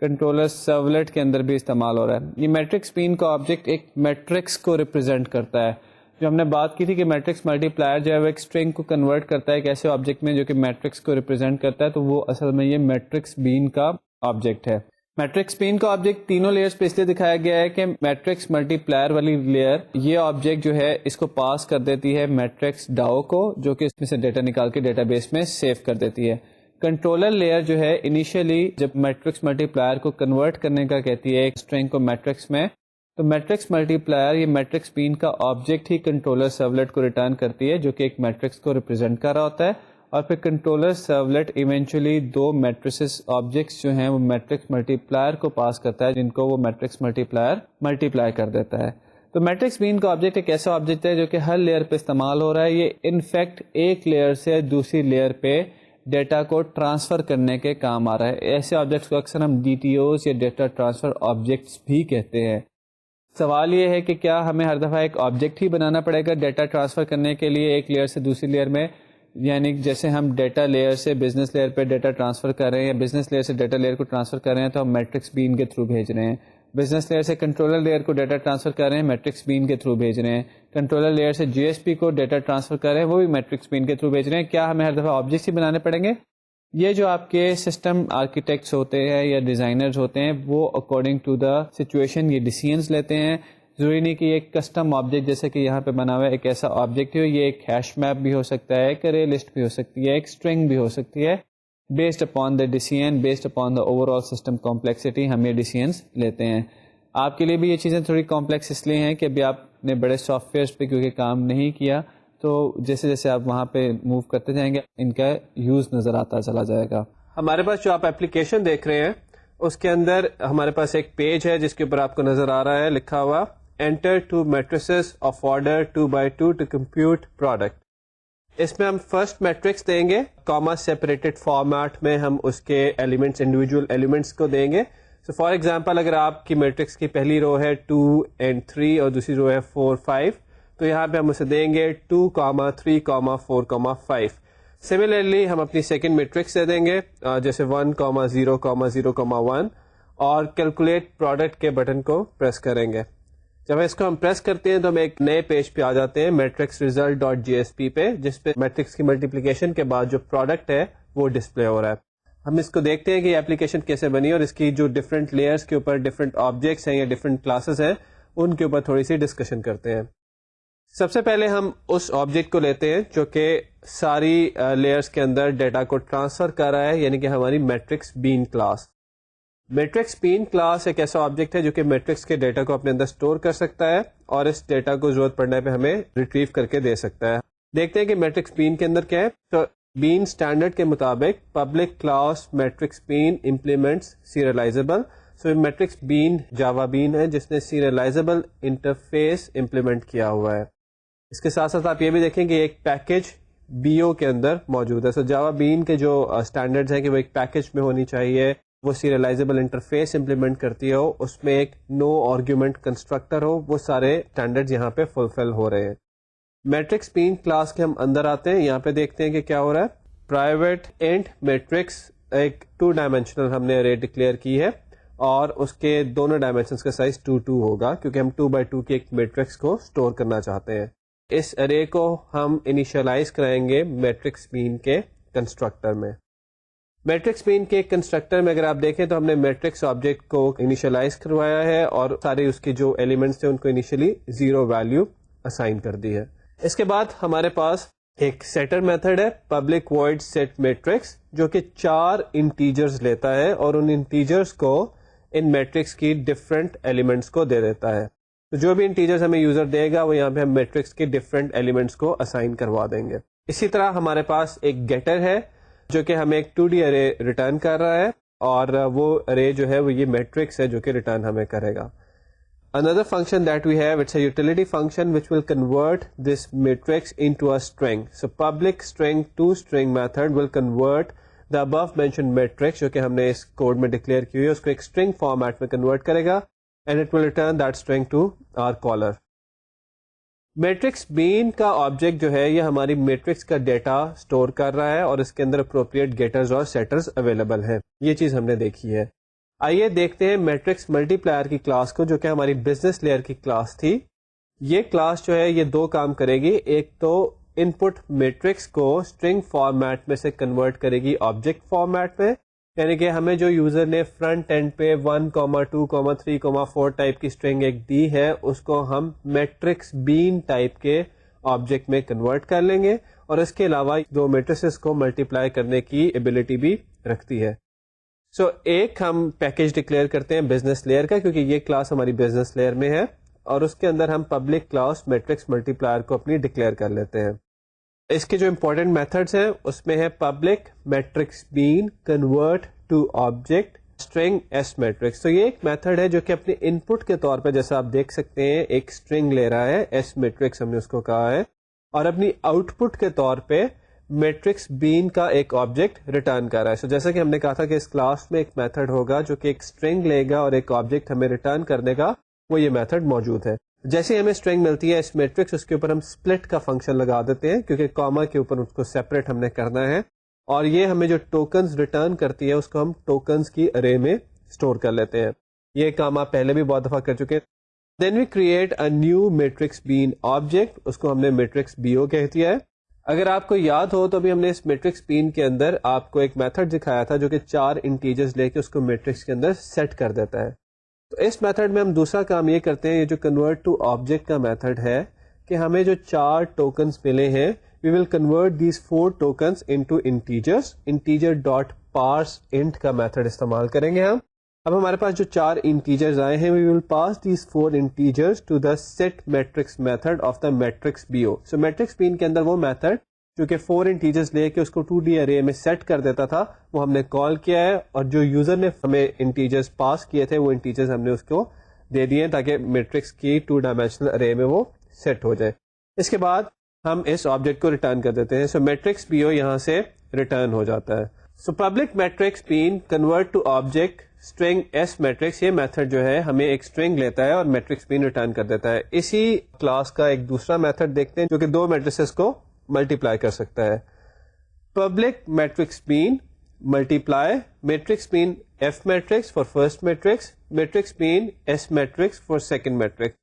کنٹرولر سرولیٹ کے اندر بھی استعمال ہو رہا ہے. یہ میٹرکس بین کا آبجیکٹ ایک میٹرکس کو ریپرزینٹ کرتا ہے. جو ہم نے بات کی تھی کہ میٹرکس ملٹی پلائر جو ہے وہ ایک اسٹرنگ کو کنورٹ کرتا ہے ایک ایسے آبجیکٹ میں جو کہ میٹرکس کو ریپرزینٹ کرتا ہے, تو وہ اصل میں یہ میٹرکس بین کا آبجیکٹ ہے. میٹرکس بین کا آبجیکٹ تینوں لیئرز پہ اس لیے دکھایا گیا ہے کہ میٹرکس ملٹی پلائر والی لیئر یہ آبجیکٹ جو ہے اس کو پاس کر دیتی ہے میٹرکس ڈاؤ کو, جو کہ اس میں سے ڈیٹا نکال کے ڈیٹا بیس میں سیو کر دیتی ہے. کنٹرولر لیئر جو ہے انیشیلی جب میٹرکس ملٹی پلائر کو کنورٹ کرنے کا کہتی ہے ایک اسٹرنگ کو میٹرکس میں, تو میٹرکس ملٹی پلائر یہ میٹرکس بین کا آبجیکٹ ہی کنٹرولر سرولیٹ کو ریٹرن کرتی ہے جو کہ ایک میٹرکس کو ریپرزینٹ کر رہا ہوتا ہے. اور پھر کنٹرولر سرولیٹ ایونچولی دو میٹریسز آبجیکٹس جو ہیں وہ میٹرکس ملٹی پلائر کو پاس کرتا ہے جن کو وہ میٹرکس ملٹی پلائر ملٹیپلائی کر دیتا ہے. تو میٹرکس بین کا آبجیکٹ ایک ایسا آبجیکٹ ہے جو کہ ہر لیئر پہ استعمال ہو رہا ہے. یہ انفیکٹ ایک لیئر سے دوسری لیئر پہ ڈیٹا کو ٹرانسفر کرنے کے کام آ رہا ہے. ایسے آبجیکٹس کو اکثر ہم ڈی ٹی اوز یا ڈیٹا ٹرانسفر آبجیکٹس بھی کہتے ہیں. سوال یہ ہے کہ کیا ہمیں ہر دفعہ ایک آبجیکٹ ہی بنانا پڑے گا ڈیٹا ٹرانسفر کرنے کے لیے ایک لیئر سے دوسری لیئر میں، یعنی جیسے ہم ڈیٹا لیئر سے بزنس لیئر پہ ڈیٹا ٹرانسفر کر رہے ہیں یا بزنس لیئر سے ڈیٹا لیئر کو ٹرانسفر کر رہے ہیں تو ہم میٹرکس بین کے تھرو بھیج رہے ہیں، بزنس لیئر سے کنٹرولر لیئر کو ڈیٹا ٹرانسفر کر رہے ہیں میٹرکس بین کے تھرو بھیج رہے ہیں، کنٹرولر لیئر سے جی ایس پی کو ڈیٹا ٹرانسفر کر رہے ہیں وہ بھی میٹرکس بین کے تھرو بھیج رہے ہیں. کیا ہمیں ہر دفعہ آبجیکٹس ہی بنانے پڑیں گے؟ یہ جو آپ کے سسٹم آرکیٹیکٹس ہوتے ہیں یا ڈیزائنرز ہوتے ہیں وہ اکارڈنگ ٹو دا سچویشن یہ ڈیسیژنس لیتے ہیں. ضروری نہیں کہ یہ ایک کسٹم آبجیکٹ جیسے کہ یہاں پہ بنا ہوا ہے ایک ایسا آبجیکٹ ہو، یہ ایک ہیش میپ بھی ہو سکتا ہے، ایک ارے لسٹ بھی ہو سکتی ہے، ایک اسٹرنگ بھی ہو سکتی ہے. Based upon the decision, based upon the over all system complexity ہم یہ ڈیسیژنس لیتے ہیں. آپ کے لیے بھی یہ چیزیں تھوڑی کمپلیکس اس لیے ہیں کہ ابھی آپ نے بڑے سافٹ ویئرس پہ کیونکہ کام نہیں کیا، تو جیسے جیسے آپ وہاں پہ موو کرتے جائیں گے ان کا یوز نظر آتا چلا جائے گا. ہمارے پاس جو آپ اپلیکیشن دیکھ رہے ہیں اس کے اندر ہمارے پاس ایک پیج ہے جس کے اوپر آپ کو نظر آ رہا ہے لکھا ہوا Enter two matrices of order 2x2 to compute product. اس میں ہم فرسٹ میٹرکس دیں گے کاما سیپریٹڈ فارمیٹ میں، ہم اس کے ایلیمنٹس انڈیویجول ایلیمنٹس کو دیں گے. سو فار ایگزامپل اگر آپ کی میٹرکس کی پہلی رو ہے 2 and 3 اور دوسری رو ہے 4 5 تو یہاں پہ ہم اسے دیں گے 2 3 4 5. سملرلی ہم اپنی سیکنڈ میٹرکس دے دیں گے جیسے 1 0 0 1 اور کیلکولیٹ پروڈکٹ کے بٹن کو پریس کریں گے. جب اس کو ہم پریس کرتے ہیں تو ہم ایک نئے پیج پہ آ جاتے ہیں matrix result dot J S پی پہ، جس پہ میٹرکس کی ملٹیپلیکیشن کے بعد جو پروڈکٹ ہے وہ ڈسپلے ہو رہا ہے. ہم اس کو دیکھتے ہیں کہ یہ اپلیکیشن کیسے بنی اور اس کی جو ڈفرینٹ لیئرس کے اوپر ڈفرینٹ آبجیکٹس ہیں یا ڈفرینٹ کلاسز ہیں ان کے اوپر تھوڑی سی ڈسکشن کرتے ہیں. سب سے پہلے ہم اس آبجیکٹ کو لیتے ہیں جو کہ ساری لیئرس کے اندر ڈیٹا کو ٹرانسفر کر رہا ہے، یعنی کہ ہماری میٹرکس بین کلاس. میٹرکس بین کلاس ایک ایسا آبجیکٹ ہے جو کہ میٹرکس کے ڈیٹا کو اپنے اندر اسٹور کر سکتا ہے اور اس ڈیٹا کو ضرورت پڑنے پہ ہمیں ریٹریو کر کے دے سکتا ہے. دیکھتے ہیں کہ میٹرکس بین کے اندر کیا ہے. تو بین اسٹینڈرڈ کے مطابق پبلک کلاس میٹرکس بین امپلیمنٹس سیریلائزیبل. سو میٹرکس بین جاوا بین ہے جس نے سیریلائزیبل انٹرفیس امپلیمنٹ کیا ہوا ہے. اس کے ساتھ ساتھ آپ یہ بھی دیکھیں کہ ایک پیکج بی او کے اندر موجود ہے. سو جاوا بین کے جو اسٹینڈرڈز ہیں کہ وہ ایک پیکج میں ہونی چاہیے، وہ سیریلائزیبل انٹرفیس امپلیمنٹ کرتی ہو، اس میں ایک نو آرگیومنٹ کنسٹرکٹر ہو، وہ سارے اسٹینڈرڈ یہاں پہ فلفل ہو رہے ہیں. میٹرکس بین کلاس کے ہم اندر آتے ہیں، یہاں پہ دیکھتے ہیں کہ کیا ہو رہا ہے. پرائیویٹ انٹ میٹرکس ایک 2 ڈائمینشنل ہم نے ارے ڈکلیئر کی ہے اور اس کے دونوں ڈائمینشنس کا سائز 2 2 ہوگا کیونکہ ہم 2x2 کی ایک میٹرکس کو اسٹور کرنا چاہتے ہیں. اس ارے کو ہم انیشلائز کرائیں گے میٹرکس بین کے کنسٹرکٹر میں. میٹرکس بین کے کنسٹرکٹر میں اگر آپ دیکھیں تو ہم نے میٹرکس آبجیکٹ کو انیشلائز کروایا ہے اور سارے اس کے جو ایلیمنٹس تھے ان کو انیشلی 0 ویلیو اسائن کر دی ہے. اس کے بعد ہمارے پاس ایک سیٹر میتھڈ ہے پبلک وائڈ سیٹ میٹرکس جو کہ 4 انٹیجرز لیتا ہے اور ان انٹیجرز کو ان میٹرکس کی ڈفرینٹ ایلیمنٹس کو دے دیتا ہے. تو جو بھی انٹیجرز ہمیں یوزر دے گا وہ یہاں پہ ہم میٹرکس کے ڈفرینٹ ایلیمنٹس کو اسائن کروا دیں گے. اسی طرح ہمارے پاس ایک گیٹر ہے جو کہ ہمیں ایک 2D ارے ریٹرن کر رہا ہے اور وہ ارے جو ہے وہ یہ میٹرکس ہے جو کہ ریٹرن ہمیں کرے گا. Another function that we have, it's a utility function which will convert this matrix into a string. So public string to string method will convert the above mentioned matrix جو کہ ہم نے اس code میں declare کی ہوئی ہے اس کو ایک string format میں کنورٹ کرے گا and it will return that string to our caller. Matrix bean کا آبجیکٹ جو ہے یہ ہماری میٹرکس کا ڈیٹا اسٹور کر رہا ہے اور اس کے اندر اپروپریٹ گیٹرز اور سیٹرز اویلیبل ہیں. یہ چیز ہم نے دیکھی ہے. آئیے دیکھتے ہیں میٹرکس ملٹی پلائر کی کلاس کو جو کہ ہماری بزنس لیئر کی کلاس تھی. یہ کلاس جو ہے یہ 2 کام کرے گی. ایک تو ان پٹ میٹرکس کو اسٹرنگ فارمیٹ میں سے کنورٹ کرے گی آبجیکٹ فارمیٹ میں، یعنی کہ ہمیں جو یوزر نے فرنٹ اینڈ پہ 1 2 3 4 ٹائپ کی اسٹرنگ ایک دی ہے اس کو ہم میٹرکس بین ٹائپ کے آبجیکٹ میں کنورٹ کر لیں گے اور اس کے علاوہ 2 میٹریسز کو ملٹیپلائی کرنے کی ایبلٹی بھی رکھتی ہے. سو ایک ہم پیکج ڈکلیئر کرتے ہیں بزنس لیئر کا کیونکہ یہ کلاس ہماری بزنس لیئر میں ہے اور اس کے اندر ہم public class matrix multiplier کو اپنی ڈکلیئر کر لیتے ہیں. اس کے جو امپورٹنٹ میتھڈس ہیں اس میں ہے public matrix bean convert to object string s matrix. تو یہ ایک میتھڈ ہے جو کہ اپنے ان پٹ کے طور پہ جیسا آپ دیکھ سکتے ہیں ایک اسٹرنگ لے رہا ہے، ایس میٹرکس ہم نے اس کو کہا ہے، اور اپنی آؤٹ پٹ کے طور پہ میٹرکس بین کا ایک آبجیکٹ ریٹرن کر رہا ہے. سو جیسا کہ ہم نے کہا تھا کہ اس کلاس میں ایک میتھڈ ہوگا جو کہ ایک اسٹرنگ لے گا اور ایک آبجیکٹ ہمیں ریٹرن کر دے گا وہ یہ میتھڈ موجود ہے. جیسے ہمیں اسٹرنگ ملتی ہے اس میٹرکس، اس کے اوپر ہم اسپلٹ کا فنکشن لگا دیتے ہیں کیونکہ کاما کے اوپر اس کو سیپریٹ ہم نے کرنا ہے، اور یہ ہمیں جو ٹوکنز ریٹرن کرتی ہے اس کو ہم ٹوکنز کی ارے میں اسٹور کر لیتے ہیں. یہ کام آپ پہلے بھی بہت دفعہ کر چکے. Then we create a new matrix bean object, اس کو ہم نے میٹرکس بی او کہہ دیا ہے. اگر آپ کو یاد ہو تو ابھی ہم نے اس میٹرکس بین کے اندر آپ کو ایک میتھڈ دکھایا تھا جو کہ 4 انٹیجرز لے کے اس کو میٹرکس کے اندر سیٹ کر دیتا ہے. تو اس میتھڈ میں ہم دوسرا کام یہ کرتے ہیں، یہ جو کنورٹ ٹو آبجیکٹ کا میتھڈ ہے کہ ہمیں جو 4 ٹوکنز ملے ہیں، we will convert these 4 tokens into integers. Integer dot parse int کا میتھڈ استعمال کریں گے ہم. اب ہمارے پاس جو 4 انٹیجرز آئے ہیں، we will pass these 4 integers to the set matrix method of the matrix B O. So matrix bean کے اندر وہ میتھڈ جو کہ 4 انٹیجرز لے کے اس کو 2D ارے میں سیٹ کر دیتا تھا، وہ ہم نے کال کیا ہے، اور جو یوزر نے ہمیں انٹیجرز پاس کیے تھے وہ انٹیجرز ہم نے اس کو دے دیے تاکہ میٹرکس کی 2 ڈائمینشنل ارے میں وہ سیٹ ہو جائے. اس کے بعد ہم اس آبجیکٹ کو ریٹرن کر دیتے ہیں. سو میٹرکس بی او یہاں سے ریٹرن ہو جاتا ہے. So public matrix bean convert to object string s matrix, یہ میتھڈ جو ہے ہمیں ایک اسٹرنگ لیتا ہے اور میٹرکس بین ریٹرن کر دیتا ہے. اسی کلاس کا ایک دوسرا میتھڈ دیکھتے ہیں جو کہ 2 میٹریسز کو ملٹیپلائی کر سکتا ہے. Public matrix bean multiply matrix bean f matrix for first matrix, matrix bean s matrix for second matrix.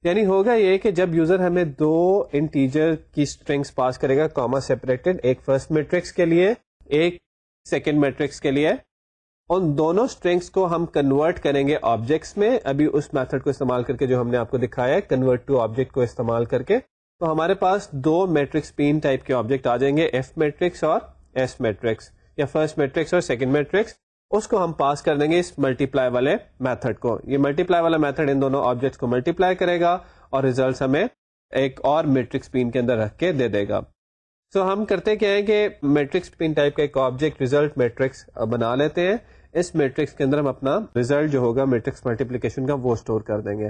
یعنی ہوگا یہ کہ جب یوزر ہمیں 2 انٹیجر کی اسٹرنگس پاس کرے گا کاما سیپریٹڈ، ایک فرسٹ میٹرکس کے لیے ایک سیکنڈ میٹرکس کے لیے، ان دونوں اسٹرنگس کو ہم کنورٹ کریں گے آبجیکٹس میں. ابھی اس میتھڈ کو استعمال کر کے جو ہم نے آپ کو دکھایا ہے کنورٹ ٹو آبجیکٹ کو استعمال کر کے، تو ہمارے پاس 2 میٹرکس بین ٹائپ کے آبجیکٹ آ جائیں گے، ایف میٹرکس اور ایس میٹرکس، یا فرسٹ میٹرکس اور سیکنڈ میٹرکس. اس کو ہم پاس کر دیں گے اس ملٹیپلائی والے میتھڈ کو. یہ ملٹیپلائی والا میتھڈ ان دونوں آبجیکٹس کو ملٹیپلائی کرے گا اور ریزلٹس ہمیں ایک اور میٹرکس بین کے اندر رکھ کے دے دے گا. سو ہم کرتے کیا ہے کہ میٹرکس بین ٹائپ کا ایک آبجیکٹ ریزلٹ میٹرکس بنا لیتے ہیں. اس میٹرکس کے اندر ہم اپنا ریزلٹ جو ہوگا میٹرکس ملٹیپلیکیشن کا وہ اسٹور کر دیں گے.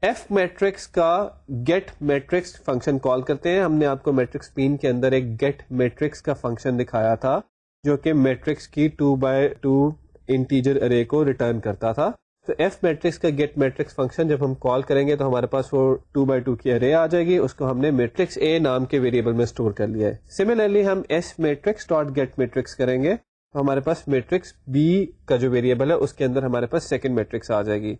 ایف میٹرکس کا گیٹ میٹرکس فنکشن کال کرتے ہیں. ہم نے آپ کو میٹرکس بین کے اندر ایک گیٹ میٹرکس کا فنکشن دکھایا تھا جو کہ میٹرکس کی 2x2 انٹیجر ارے کو ریٹرن کرتا تھا. تو ایف میٹرکس کا گیٹ میٹرکس فنکشن جب ہم کال کریں گے تو ہمارے پاس وہ 2x2 کی ارے آ جائے گی. اس کو ہم نے میٹرکس اے نام کے ویریبل میں اسٹور کر لیا ہے. سملرلی ہم s matrix dot get matrix کریں گے تو ہمارے پاس میٹرکس بی کا جو ویریبل ہے اس کے اندر ہمارے پاس سیکنڈ میٹرکس آ جائے گی.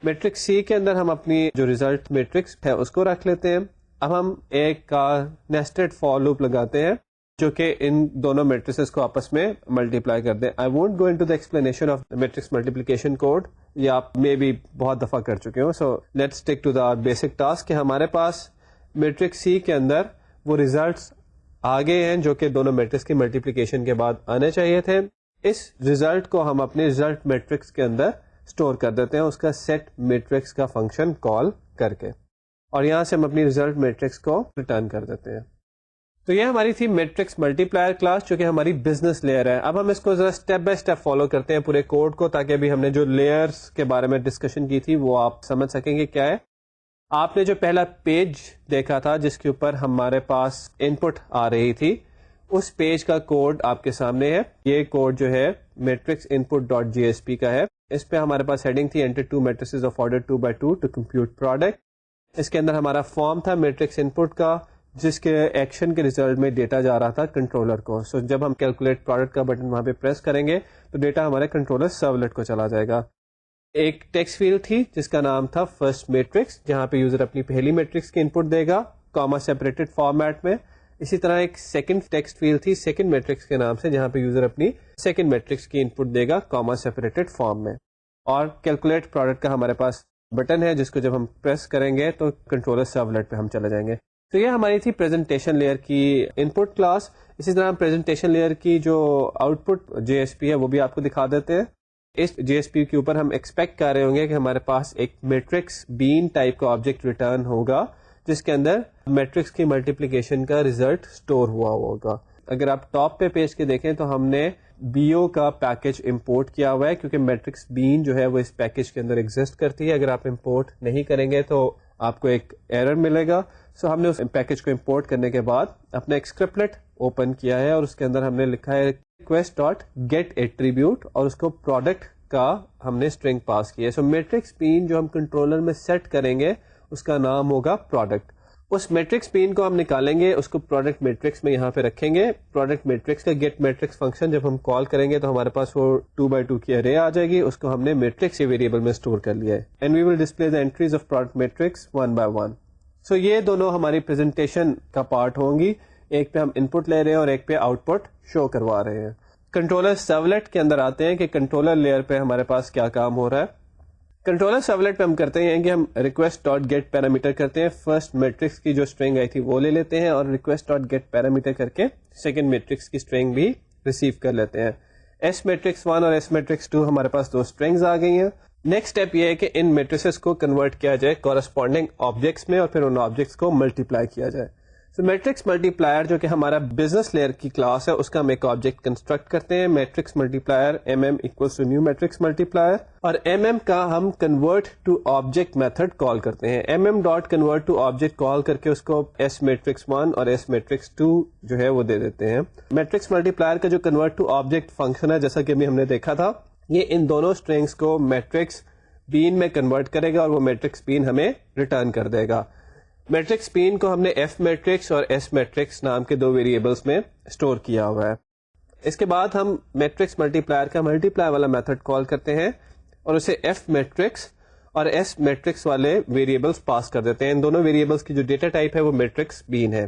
میٹرکس سی کے اندر ہم اپنی جو ریزلٹ میٹرکس ہے اس کو رکھ لیتے ہیں. اب ہم ایک کا نیسٹڈ فار لوپ لگاتے ہیں جو کہ ان دونوں میٹریسز کو آپس میں ملٹیپلائی کر دیں. I won't go into the explanation of matrix multiplication code, یہ آپ میں بھی بہت دفعہ کر چکے ہوں. So let's stick to the basic task کہ ہمارے پاس میٹرکس سی کے اندر وہ ریزلٹس آگے ہیں جو کہ دونوں میٹرکس کی ملٹیپلیکیشن کے بعد آنے چاہیے تھے. اس ریزلٹ کو ہم اپنے ریزلٹ میٹرکس کے اندر اسٹور کر دیتے ہیں اس کا سیٹ میٹرکس کا فنکشن کال کر کے، اور یہاں سے ہم اپنی ریزلٹ میٹرکس کو ریٹرن کر دیتے ہیں. تو یہ ہماری تھی میٹرکس ملٹی پلائر کلاس جو کہ ہماری بزنس لیئر ہے. اب ہم اس کو ذرا اسٹیپ بائی اسٹیپ فالو کرتے ہیں پورے کوڈ کو تاکہ ابھی ہم نے جو لیئرس کے بارے میں ڈسکشن کی تھی وہ آپ سمجھ سکیں گے کیا ہے. آپ نے جو پہلا پیج دیکھا تھا جس کے اوپر ہمارے پاس ان پٹ آ رہی تھی، اس پیج کا کوڈ آپ کے سامنے ہے. یہ کوڈ جو ہے matrix input dot J S P کا ہے. اس پہ ہمارے پاس ہیڈنگ تھی enter 2 matrices of order 2x2 to compute product. اس کے اندر ہمارا فارم تھا میٹرکس ان پٹ کا جس کے ایکشن کے ریزلٹ میں ڈیٹا جا رہا تھا کنٹرولر کو. سو جب ہم کیلکولیٹ پروڈکٹ کا بٹن وہاں پہ پریس کریں گے تو ڈیٹا ہمارے کنٹرولر سرولیٹ کو چلا جائے گا. ایک ٹیکسٹ فیلڈ تھی جس کا نام تھا فرسٹ میٹرکس جہاں پہ یوزر اپنی پہلی میٹرکس کی ان پٹ دے گا کاما سیپریٹڈ فارمیٹ میں. اسی طرح ایک سیکنڈ ٹیکسٹ فیلڈ تھی سیکنڈ میٹرکس کے نام سے جہاں پہ یوزر اپنی سیکنڈ میٹرکس کی ان پٹ دے گا کاما سیپریٹڈ فارم میں. اور کیلکولیٹ پروڈکٹ کا ہمارے پاس بٹن ہے جس کو جب ہم پریس کریں گے تو کنٹرولر سرولیٹ پہ ہم چلے جائیں گے. تو یہ ہماری تھی پریزنٹیشن لیئر کی ان پٹ کلاس. اسی طرح پریزنٹیشن لیئر کی جو out put J S P ہے وہ بھی آپ کو دکھا دیتے ہیں. اس جے ایس پی کے اوپر ہم ایکسپیکٹ کر رہے ہوں گے کہ ہمارے پاس ایک میٹرکس بین ٹائپ کا آبجیکٹ ریٹرن ہوگا جس کے اندر میٹرکس کی ملٹیپلیکیشن کا ریزلٹ اسٹور ہوا ہوگا. اگر آپ ٹاپ پہ پیج کے دیکھیں تو ہم نے بی او کا پیکج امپورٹ کیا ہوا ہے کیونکہ میٹرکس بین جو ہے وہ اس پیکج کے اندر ایگزسٹ کرتی ہے. اگر آپ امپورٹ نہیں کریں گے تو آپ کو ایک ایرر ملے گا. سو ہم نے اس پیکج کو امپورٹ کرنے کے بعد اپنا ایک اسکرپٹلیٹ اوپن کیا ہے اور اس کے اندر ہم نے لکھا ہے ریکویسٹ ڈاٹ گیٹ ایٹریبیوٹ اور اس کو پروڈکٹ کا ہم نے اسٹرنگ پاس کی ہے. سو میٹرکس بین جو ہم کنٹرولر میں سیٹ کریں گے اس کا نام ہوگا پروڈکٹ. اس میٹرکس بین کو ہم نکالیں گے, اس کو پروڈکٹ میٹرکس میں یہاں پہ رکھیں گے. پروڈکٹ میٹرکس کا گیٹ میٹرکس فنکشن جب ہم کال کریں گے تو ہمارے پاس وہ 2x2 کی ارے آ جائے گی, اس کو ہم نے میٹرکس ویریبل میں اسٹور کر لیا ہے. And we will display the entries of product matrix 1 by 1. So یہ دونوں ہماری پریزنٹیشن کا پارٹ ہوں گی, ایک پہ ہم ان پٹ لے رہے ہیں اور ایک پہ آؤٹ پٹ شو کروا رہے ہیں. کنٹرولر سرولیٹ کے اندر آتے ہیں کہ کنٹرولر لیئر پہ ہمارے پاس کیا کام ہو رہا ہے. کنٹرولر سرولیٹ پہ ہم کرتے ہیں کہ ہم ریکویسٹ ڈاٹ گیٹ پیرامیٹر کرتے ہیں. فرسٹ میٹرکس کی جو اسٹرنگ آئی تھی وہ لے لیتے ہیں اور ریکویسٹ ڈاٹ گیٹ پیرامیٹر کر کے سیکنڈ میٹرکس کی اسٹرنگ بھی ریسیو کر لیتے ہیں. ایس میٹرکس 1 اور ایس میٹرکس 2 ہمارے پاس 2 اسٹرنگز آ گئی ہیں. نیکسٹ اسٹیپ یہ ہے کہ ان میٹریسز کو کنورٹ کیا جائے کورسپونڈنگ آبجیکٹس میں اور پھر ان آبجیکٹس کو ملٹیپلائی کیا جائے. سو میٹرکس ملٹی پلائر جو کہ ہمارا بزنس لیئر کی کلاس ہے اس کا ہم ایک آبجیکٹ کنسٹرکٹ کرتے ہیں. Matrix multiplier new matrix multiplier, اور کا ہم convert to object method call کرتے ہیں. Dot convert to object call کر کے اس کو ایس میٹرکس 1 اور ایس میٹرکس 2 جو ہے وہ دے دیتے ہیں. میٹرکس ملٹی پلائر کا جو کنورٹ ٹو آبجیکٹ فنکشن ہے جیسا کہ ابھی ہم نے دیکھا تھا, یہ ان دونوں اسٹرنگس کو میٹرکس بین میں کنورٹ کرے گا اور وہ میٹرکس بین ہمیں ریٹرن کر دے گا. میٹرکس بین کو ہم نے ایف میٹرکس اور ایس میٹرکس نام کے 2 ویریبلس میں اسٹور کیا ہوا ہے. اس کے بعد ہم میٹرکس ملٹی پلائر کا ملٹی پلائی والا میتھڈ کال کرتے ہیں اور اسے ایف میٹرکس اور ایس میٹرکس والے ویریبلس پاس کر دیتے ہیں. ان دونوں ویریبلس کی جو ڈیٹا ٹائپ ہے وہ میٹرکس بین ہے.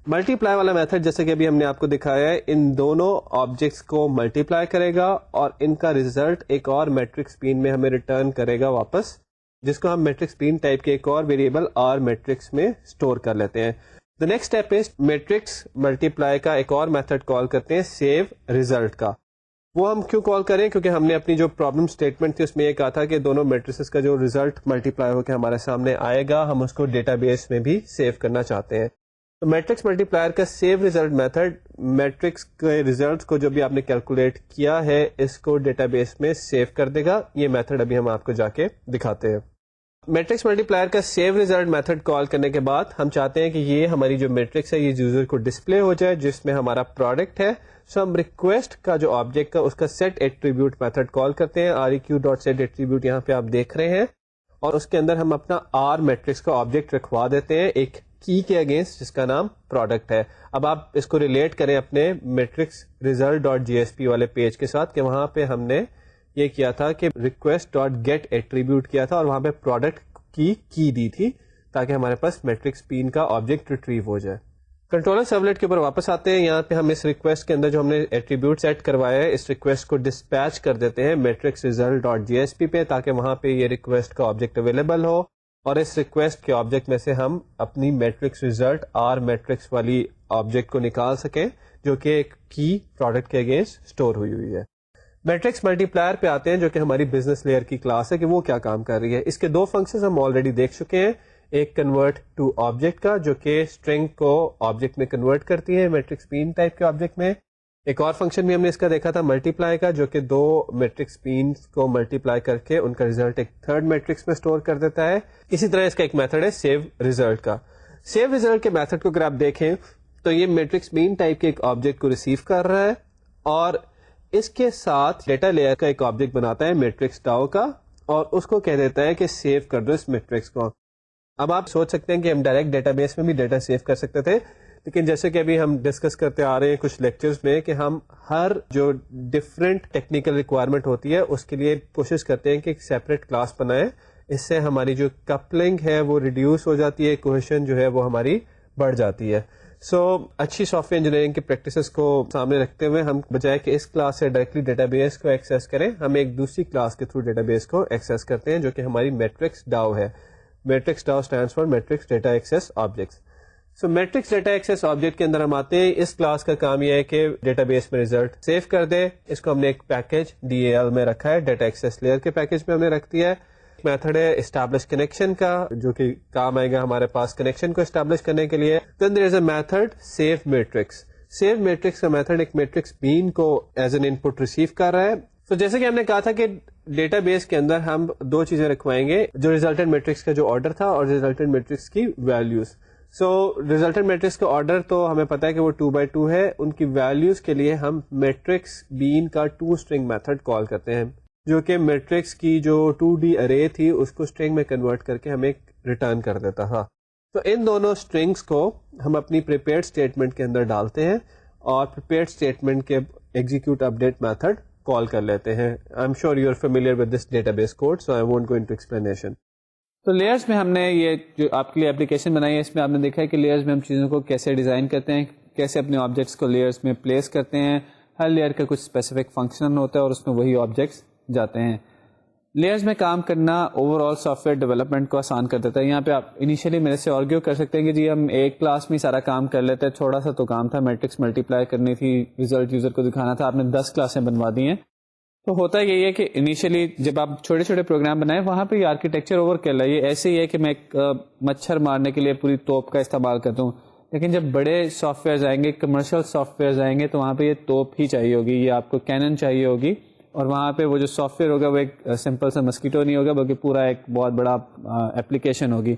ملٹی پلائی والا میتھڈ جیسے کہ ابھی ہم نے آپ کو دکھایا ہے ان دونوں آبجیکٹس کو ملٹی پلائی کرے گا اور ان کا ریزلٹ ایک اور میٹرکس بین میں ہمیں ریٹرن کرے گا واپس, جس کو ہم میٹرکس بین ٹائپ کے ایک اور ویریبل آر میٹرکس میں اسٹور کر لیتے ہیں. The next step is matrix multiply کا ایک اور میتھڈ کال کرتے ہیں سیو ریزلٹ کا. وہ ہم کیوں کال کریں, کیونکہ ہم نے اپنی جو پرابلم اسٹیٹمنٹ تھی اس میں یہ کہا تھا کہ دونوں میٹریسز کا جو ریزلٹ ملٹی پلائی ہو کے ہمارے سامنے آئے گا ہم اس کو ڈیٹا بیس میں بھی سیو کرنا چاہتے ہیں. تو میٹرکس ملٹی پلائر کا سیو ریزلٹ میتھڈ میٹرکس کے ریزلٹ کو جو بھی آپ نے کیلکولیٹ کیا ہے اس کو ڈیٹا بیس میں سیو کر دے گا. یہ میتھڈ ابھی ہم آپ کو جا کے دکھاتے ہیں. میٹرکس ملٹی پلائر کا سیو ریزلٹ میتھڈ کال کرنے کے بعد ہم چاہتے ہیں کہ یہ ہماری جو میٹرکس ہے یہ یوزر کو ڈسپلے ہو جائے جس میں ہمارا پروڈکٹ ہے. سو ہم ریکویسٹ کا جو آبجیکٹ کا اس کا سیٹ ایٹریبیوٹ میتھڈ کال کرتے ہیں. req.set ایٹریبیوٹ یہاں پہ آپ دیکھ رہے ہیں اور اس کے اندر ہم اپنا آر میٹرکس کا آبجیکٹ رکھوا دیتے ہیں ایک کی کے اگینسٹ جس کا نام پروڈکٹ ہے. اب آپ اس کو ریلیٹ کریں اپنے میٹرکس ریزلٹ ڈاٹ JSP والے پیج کے ساتھ کہ وہاں پہ ہم نے یہ کیا تھا کہ ریکویسٹ ڈاٹ گیٹ ایٹریبیوٹ کیا تھا اور وہاں پہ پروڈکٹ کی دی تھی تاکہ ہمارے پاس میٹرکس بین کا آبجیکٹ ریٹریو ہو جائے. کنٹرولر سرولیٹ کے اوپر واپس آتے ہیں. یہاں پہ ہم اس ریکویسٹ کے اندر جو ہم نے ایٹریبیوٹ سیٹ کروایا ہے اس ریکویسٹ کو ڈسپیچ کر دیتے ہیں میٹرکس ریزلٹ ڈاٹ JSP پہ تاکہ وہاں پہ یہ ریکویسٹ کا آبجیکٹ اویلیبل ہو اور اس ریکویسٹ کے آبجیکٹ میں سے ہم اپنی میٹرکس ریزلٹ آر میٹرکس والی آبجیکٹ کو نکال سکیں جو کہ ایک کی پروڈکٹ کے اگینسٹ اسٹور ہوئی ہے. میٹرکس ملٹی پلائر پہ آتے ہیں جو کہ ہماری بزنس لیئر کی کلاس ہے کہ وہ کیا کام کر رہی ہے. اس کے 2 فنکشنز ہم آلریڈی دیکھ چکے ہیں. ایک کنورٹ ٹو آبجیکٹ کا جو کہ اسٹرنگ کو آبجیکٹ میں کنورٹ کرتی ہے میٹرکس بین ٹائپ کے آبجیکٹ میں. ایک اور فنکشن بھی ہم نے اس کا دیکھا تھا ملٹی پلائی کا جو کہ 2 میٹرکس بینس کو ملٹی پلائی کر کے ان کا ریزلٹ ایک تھرڈ میٹرکس میں اسٹور کر دیتا ہے. اسی طرح اس کا ایک میتھڈ ہے سیو ریزلٹ کا. سیو ریزلٹ کے میتھڈ کو اگر آپ دیکھیں تو یہ میٹرکس بین ٹائپ کے ایک آبجیکٹ کو ریسیو کر رہا ہے اور اس کے ساتھ ڈیٹا لیئر کا ایک آبجیکٹ بناتا ہے میٹرکس ڈاؤ کا اور اس کو کہہ دیتا ہے کہ سیو کر دو اس میٹرکس کو. اب آپ سوچ سکتے ہیں کہ ہم ڈائریکٹ ڈیٹا بیس میں بھی ڈیٹا سیو کر سکتے تھے, لیکن جیسے کہ ابھی ہم ڈسکس کرتے آ رہے ہیں کچھ لیکچرز میں کہ ہم ہر جو ڈفرینٹ ٹیکنیکل ریکوائرمنٹ ہوتی ہے اس کے لیے کوشش کرتے ہیں کہ ایک سیپریٹ کلاس بنائیں. اس سے ہماری جو کپلنگ ہے وہ ریڈیوس ہو جاتی ہے, کوہیشن جو ہے وہ ہماری بڑھ جاتی ہے. سو اچھی سافٹ ویئر انجینئرنگ کی پریکٹسز کو سامنے رکھتے ہوئے ہم بجائے کہ اس کلاس سے ڈائریکٹلی ڈیٹا بیس کو ایکسیس کریں ہم ایک دوسری کلاس کے تھرو ڈیٹا بیس کو ایکسیس کرتے ہیں جو کہ ہماری میٹرکس ڈاؤ ہے. Matrix DAO stands for matrix data access objects. So matrix data access object کے اندر ہم آتے ہیں. اس کلاس کا کام یہ ہے کہ ڈیٹا بیس میں ریزلٹ سیو کر دے. اس کو ہم نے ایک پیکج DAL میں رکھا ہے, ڈیٹا ایکسیس لیئر کے پیکج میں ہم نے رکھ دیا ہے. میتھڈ ہے اسٹیبلش کنیکشن کا جو کہ کام آئے گا ہمارے پاس کنیکشن کو اسٹیبلش کرنے کے لیے. Then there is a method save matrix. Save matrix کا میتھڈ ایک میٹرکس بین کو as an input receive کر رہا ہے. تو جیسے کہ ہم نے کہا تھا کہ ڈیٹا بیس کے اندر ہم 2 چیزیں رکھوائیں گے, جو ریزلٹنٹ میٹرکس کا جو آرڈر تھا اور ریزلٹنٹ میٹرکس کی ویلیوز. سو ریزلٹنٹ میٹرکس کا آرڈر تو ہمیں پتا ہے کہ وہ 2x2 ہے. ان کی ویلیوز کے لیے ہم میٹرکس بین کا ٹو اسٹرنگ میتھڈ کال کرتے ہیں. جو کہ میٹرکس کی جو 2D ارے تھی اس کو اسٹرنگ میں کنورٹ کر کے ہمیں ریٹرن کر دیتا تھا. تو ان دونوں اسٹرنگس کو ہم اپنی پریپیئرڈ اسٹیٹمنٹ کے اندر ڈالتے ہیں اور پریپیئرڈ اسٹیٹمنٹ کے ایگزیکیوٹ اپڈیٹ میتھڈ کال کر لیتے ہیں. I am sure you are familiar with this database code, so I won't go into explanation. تو لیئرس میں ہم نے یہ جو آپ کے لیے اپلیکیشن بنائی ہے, اس میں آپ نے دیکھا ہے کہ لیئرس میں ہم چیزوں کو کیسے ڈیزائن کرتے ہیں, کیسے اپنے آبجیکٹس کو لیئرس میں پلیس کرتے ہیں. ہر لیئر کا کچھ اسپیسیفک فنکشن ہوتا ہے اور اس میں وہی آبجیکٹس جاتے ہیں. لیئرز میں کام کرنا over all soft where development کو آسان کر دیتا ہے. یہاں پہ آپ انیشیلی میرے سے آرگیو کر سکتے ہیں کہ جی ہم ایک کلاس میں سارا کام کر لیتے ہیں, تھوڑا سا تو کام تھا, میٹرکس ملٹیپلائی کرنی تھی, ریزلٹ یوزر کو دکھانا تھا, آپ نے 10 کلاسیں بنوا دی ہیں. تو ہوتا یہی ہے کہ انیشیلی جب آپ چھوٹے چھوٹے پروگرام بنائیں وہاں پہ یہ آرکیٹیکچر اوور کر رہا ہے. یہ ایسے ہی ہے کہ میں ایک مچھر مارنے کے لیے پوری توپ کا استعمال کرتا ہوں, لیکن جب بڑے سافٹ ویئرز آئیں گے, کمرشل سافٹ ویئرز آئیں گے, تو وہاں پہ یہ توپ ہی چاہیے ہوگی, یہ آپ کو کینن چاہیے ہوگی, اور وہاں پہ وہ جو سافٹ ویئر ہوگا وہ ایک سمپل سا مسکیٹو نہیں ہوگا بلکہ پورا ایک بہت بڑا اپلیکیشن ہوگی.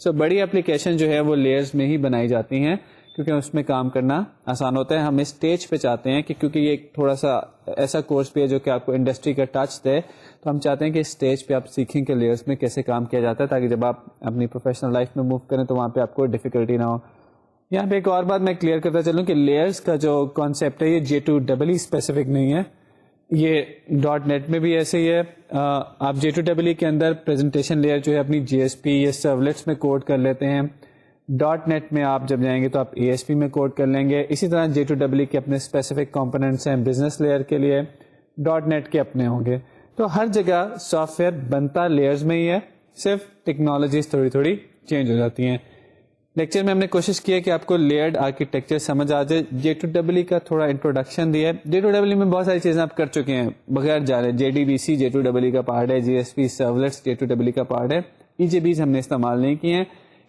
سو بڑی اپلیکیشن جو ہے وہ لیئرز میں ہی بنائی جاتی ہیں کیونکہ اس میں کام کرنا آسان ہوتا ہے. ہم اس اسٹیج پہ چاہتے ہیں کہ کیونکہ یہ ایک تھوڑا سا ایسا کورس بھی ہے جو کہ آپ کو انڈسٹری کا ٹچ دے, تو ہم چاہتے ہیں کہ اس اسٹیج پہ آپ سیکھیں کہ لیئرز میں کیسے کام کیا جاتا ہے, تاکہ جب آپ اپنی پروفیشنل لائف میں موو کریں تو وہاں پہ آپ کو ڈیفیکلٹی نہ ہو. یہاں پہ ایک اور بات میں کلیئر کرتا چلوں کہ لیئرز کا جو کانسیپٹ ہے یہ J2EE اسپیسیفک نہیں ہے, یہ .NET میں بھی ایسے ہی ہے. آپ J2EE کے اندر پریزنٹیشن لیئر جو ہے اپنی JSP یا سرولیٹس میں کوڈ کر لیتے ہیں. .NET میں آپ جب جائیں گے تو آپ ASP میں کوڈ کر لیں گے. اسی طرح J2EE کے اپنے اسپیسیفک کمپوننٹس ہیں بزنس لیئر کے لیے, .NET کے اپنے ہوں گے. تو ہر جگہ سافٹ ویئر بنتا لیئرز میں ہی ہے, صرف ٹیکنالوجیز تھوڑی تھوڑی چینج ہو جاتی ہیں. لیکچر میں ہم نے کوشش کی ہے کہ آپ کو لیئرڈ آرکیٹیکچر سمجھ آ جائے. J2EE کا تھوڑا انٹروڈکشن دیا ہے. J2EE میں بہت ساری چیزیں آپ کر چکے ہیں بغیر جا رہے. JDBC J2EE کا پارٹ ہے, JSP سرولیٹس J2EE کا پارٹ ہے. EJBs ہم نے استعمال نہیں کیے ہیں.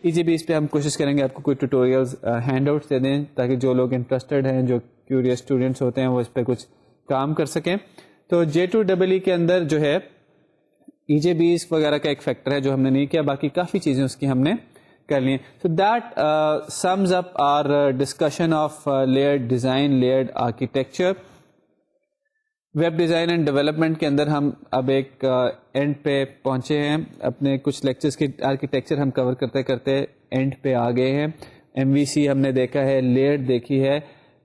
EJBs پہ ہم کوشش کریں گے آپ کو کوئی ٹیوٹوریلز ہینڈ آؤٹس دے دیں تاکہ جو لوگ انٹرسٹڈ ہیں, جو کیوریس اسٹوڈنٹس ہوتے ہیں, وہ اس پہ کچھ کام کر سکیں. تو J2EE کے اندر جو ہے EJBs وغیرہ کا ایک فیکٹر ہے جو ہم نے نہیں کیا, باقی کافی چیزیں اس کی ہم نے کر لی. So that sums up our discussion of layered design, layered architecture. Web design and development کے اندر ہم اب ایک اینڈ پہ پہنچے ہیں. اپنے کچھ لیکچرز کی آرکیٹیکچر ہم کور کرتے کرتے اینڈ پہ آ گئے ہیں. MVC ہم نے دیکھا ہے, لیئرڈ دیکھی ہے.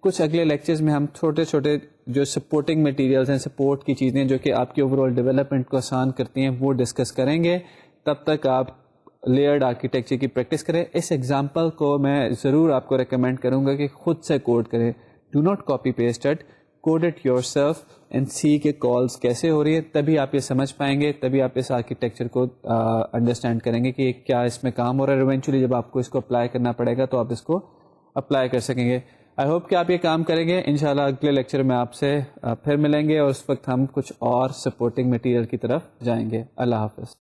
کچھ اگلے لیکچرز میں ہم چھوٹے چھوٹے جو سپورٹنگ مٹیریلز ہیں, سپورٹ کی چیزیں جو کہ آپ کی اوور آل ڈیولپمنٹ کو آسان کرتی ہیں, وہ ڈسکس کریں گے. تب تک آپ لیئرڈ آرکیٹیکچر کی پریکٹس کریں. اس ایگزامپل کو میں ضرور آپ کو ریکمینڈ کروں گا کہ خود سے کوڈ کریں. Do not copy paste it, code it yourself and see کے کالز کیسے ہو رہی ہے. تبھی آپ یہ سمجھ پائیں گے, تبھی آپ اس آرکیٹیکچر کو انڈرسٹینڈ کریں گے کہ کیا اس میں کام ہو رہا ہے. ایونچولی جب آپ کو اس کو اپلائی کرنا پڑے گا تو آپ اس کو اپلائی کر سکیں گے. آئی ہوپ کہ آپ یہ کام کریں گے. انشاءاللہ اگلے لیکچر میں آپ سے پھر ملیں گے اور اس وقت ہم کچھ اور سپورٹنگ مٹیریل کی طرف جائیں گے. اللہ حافظ.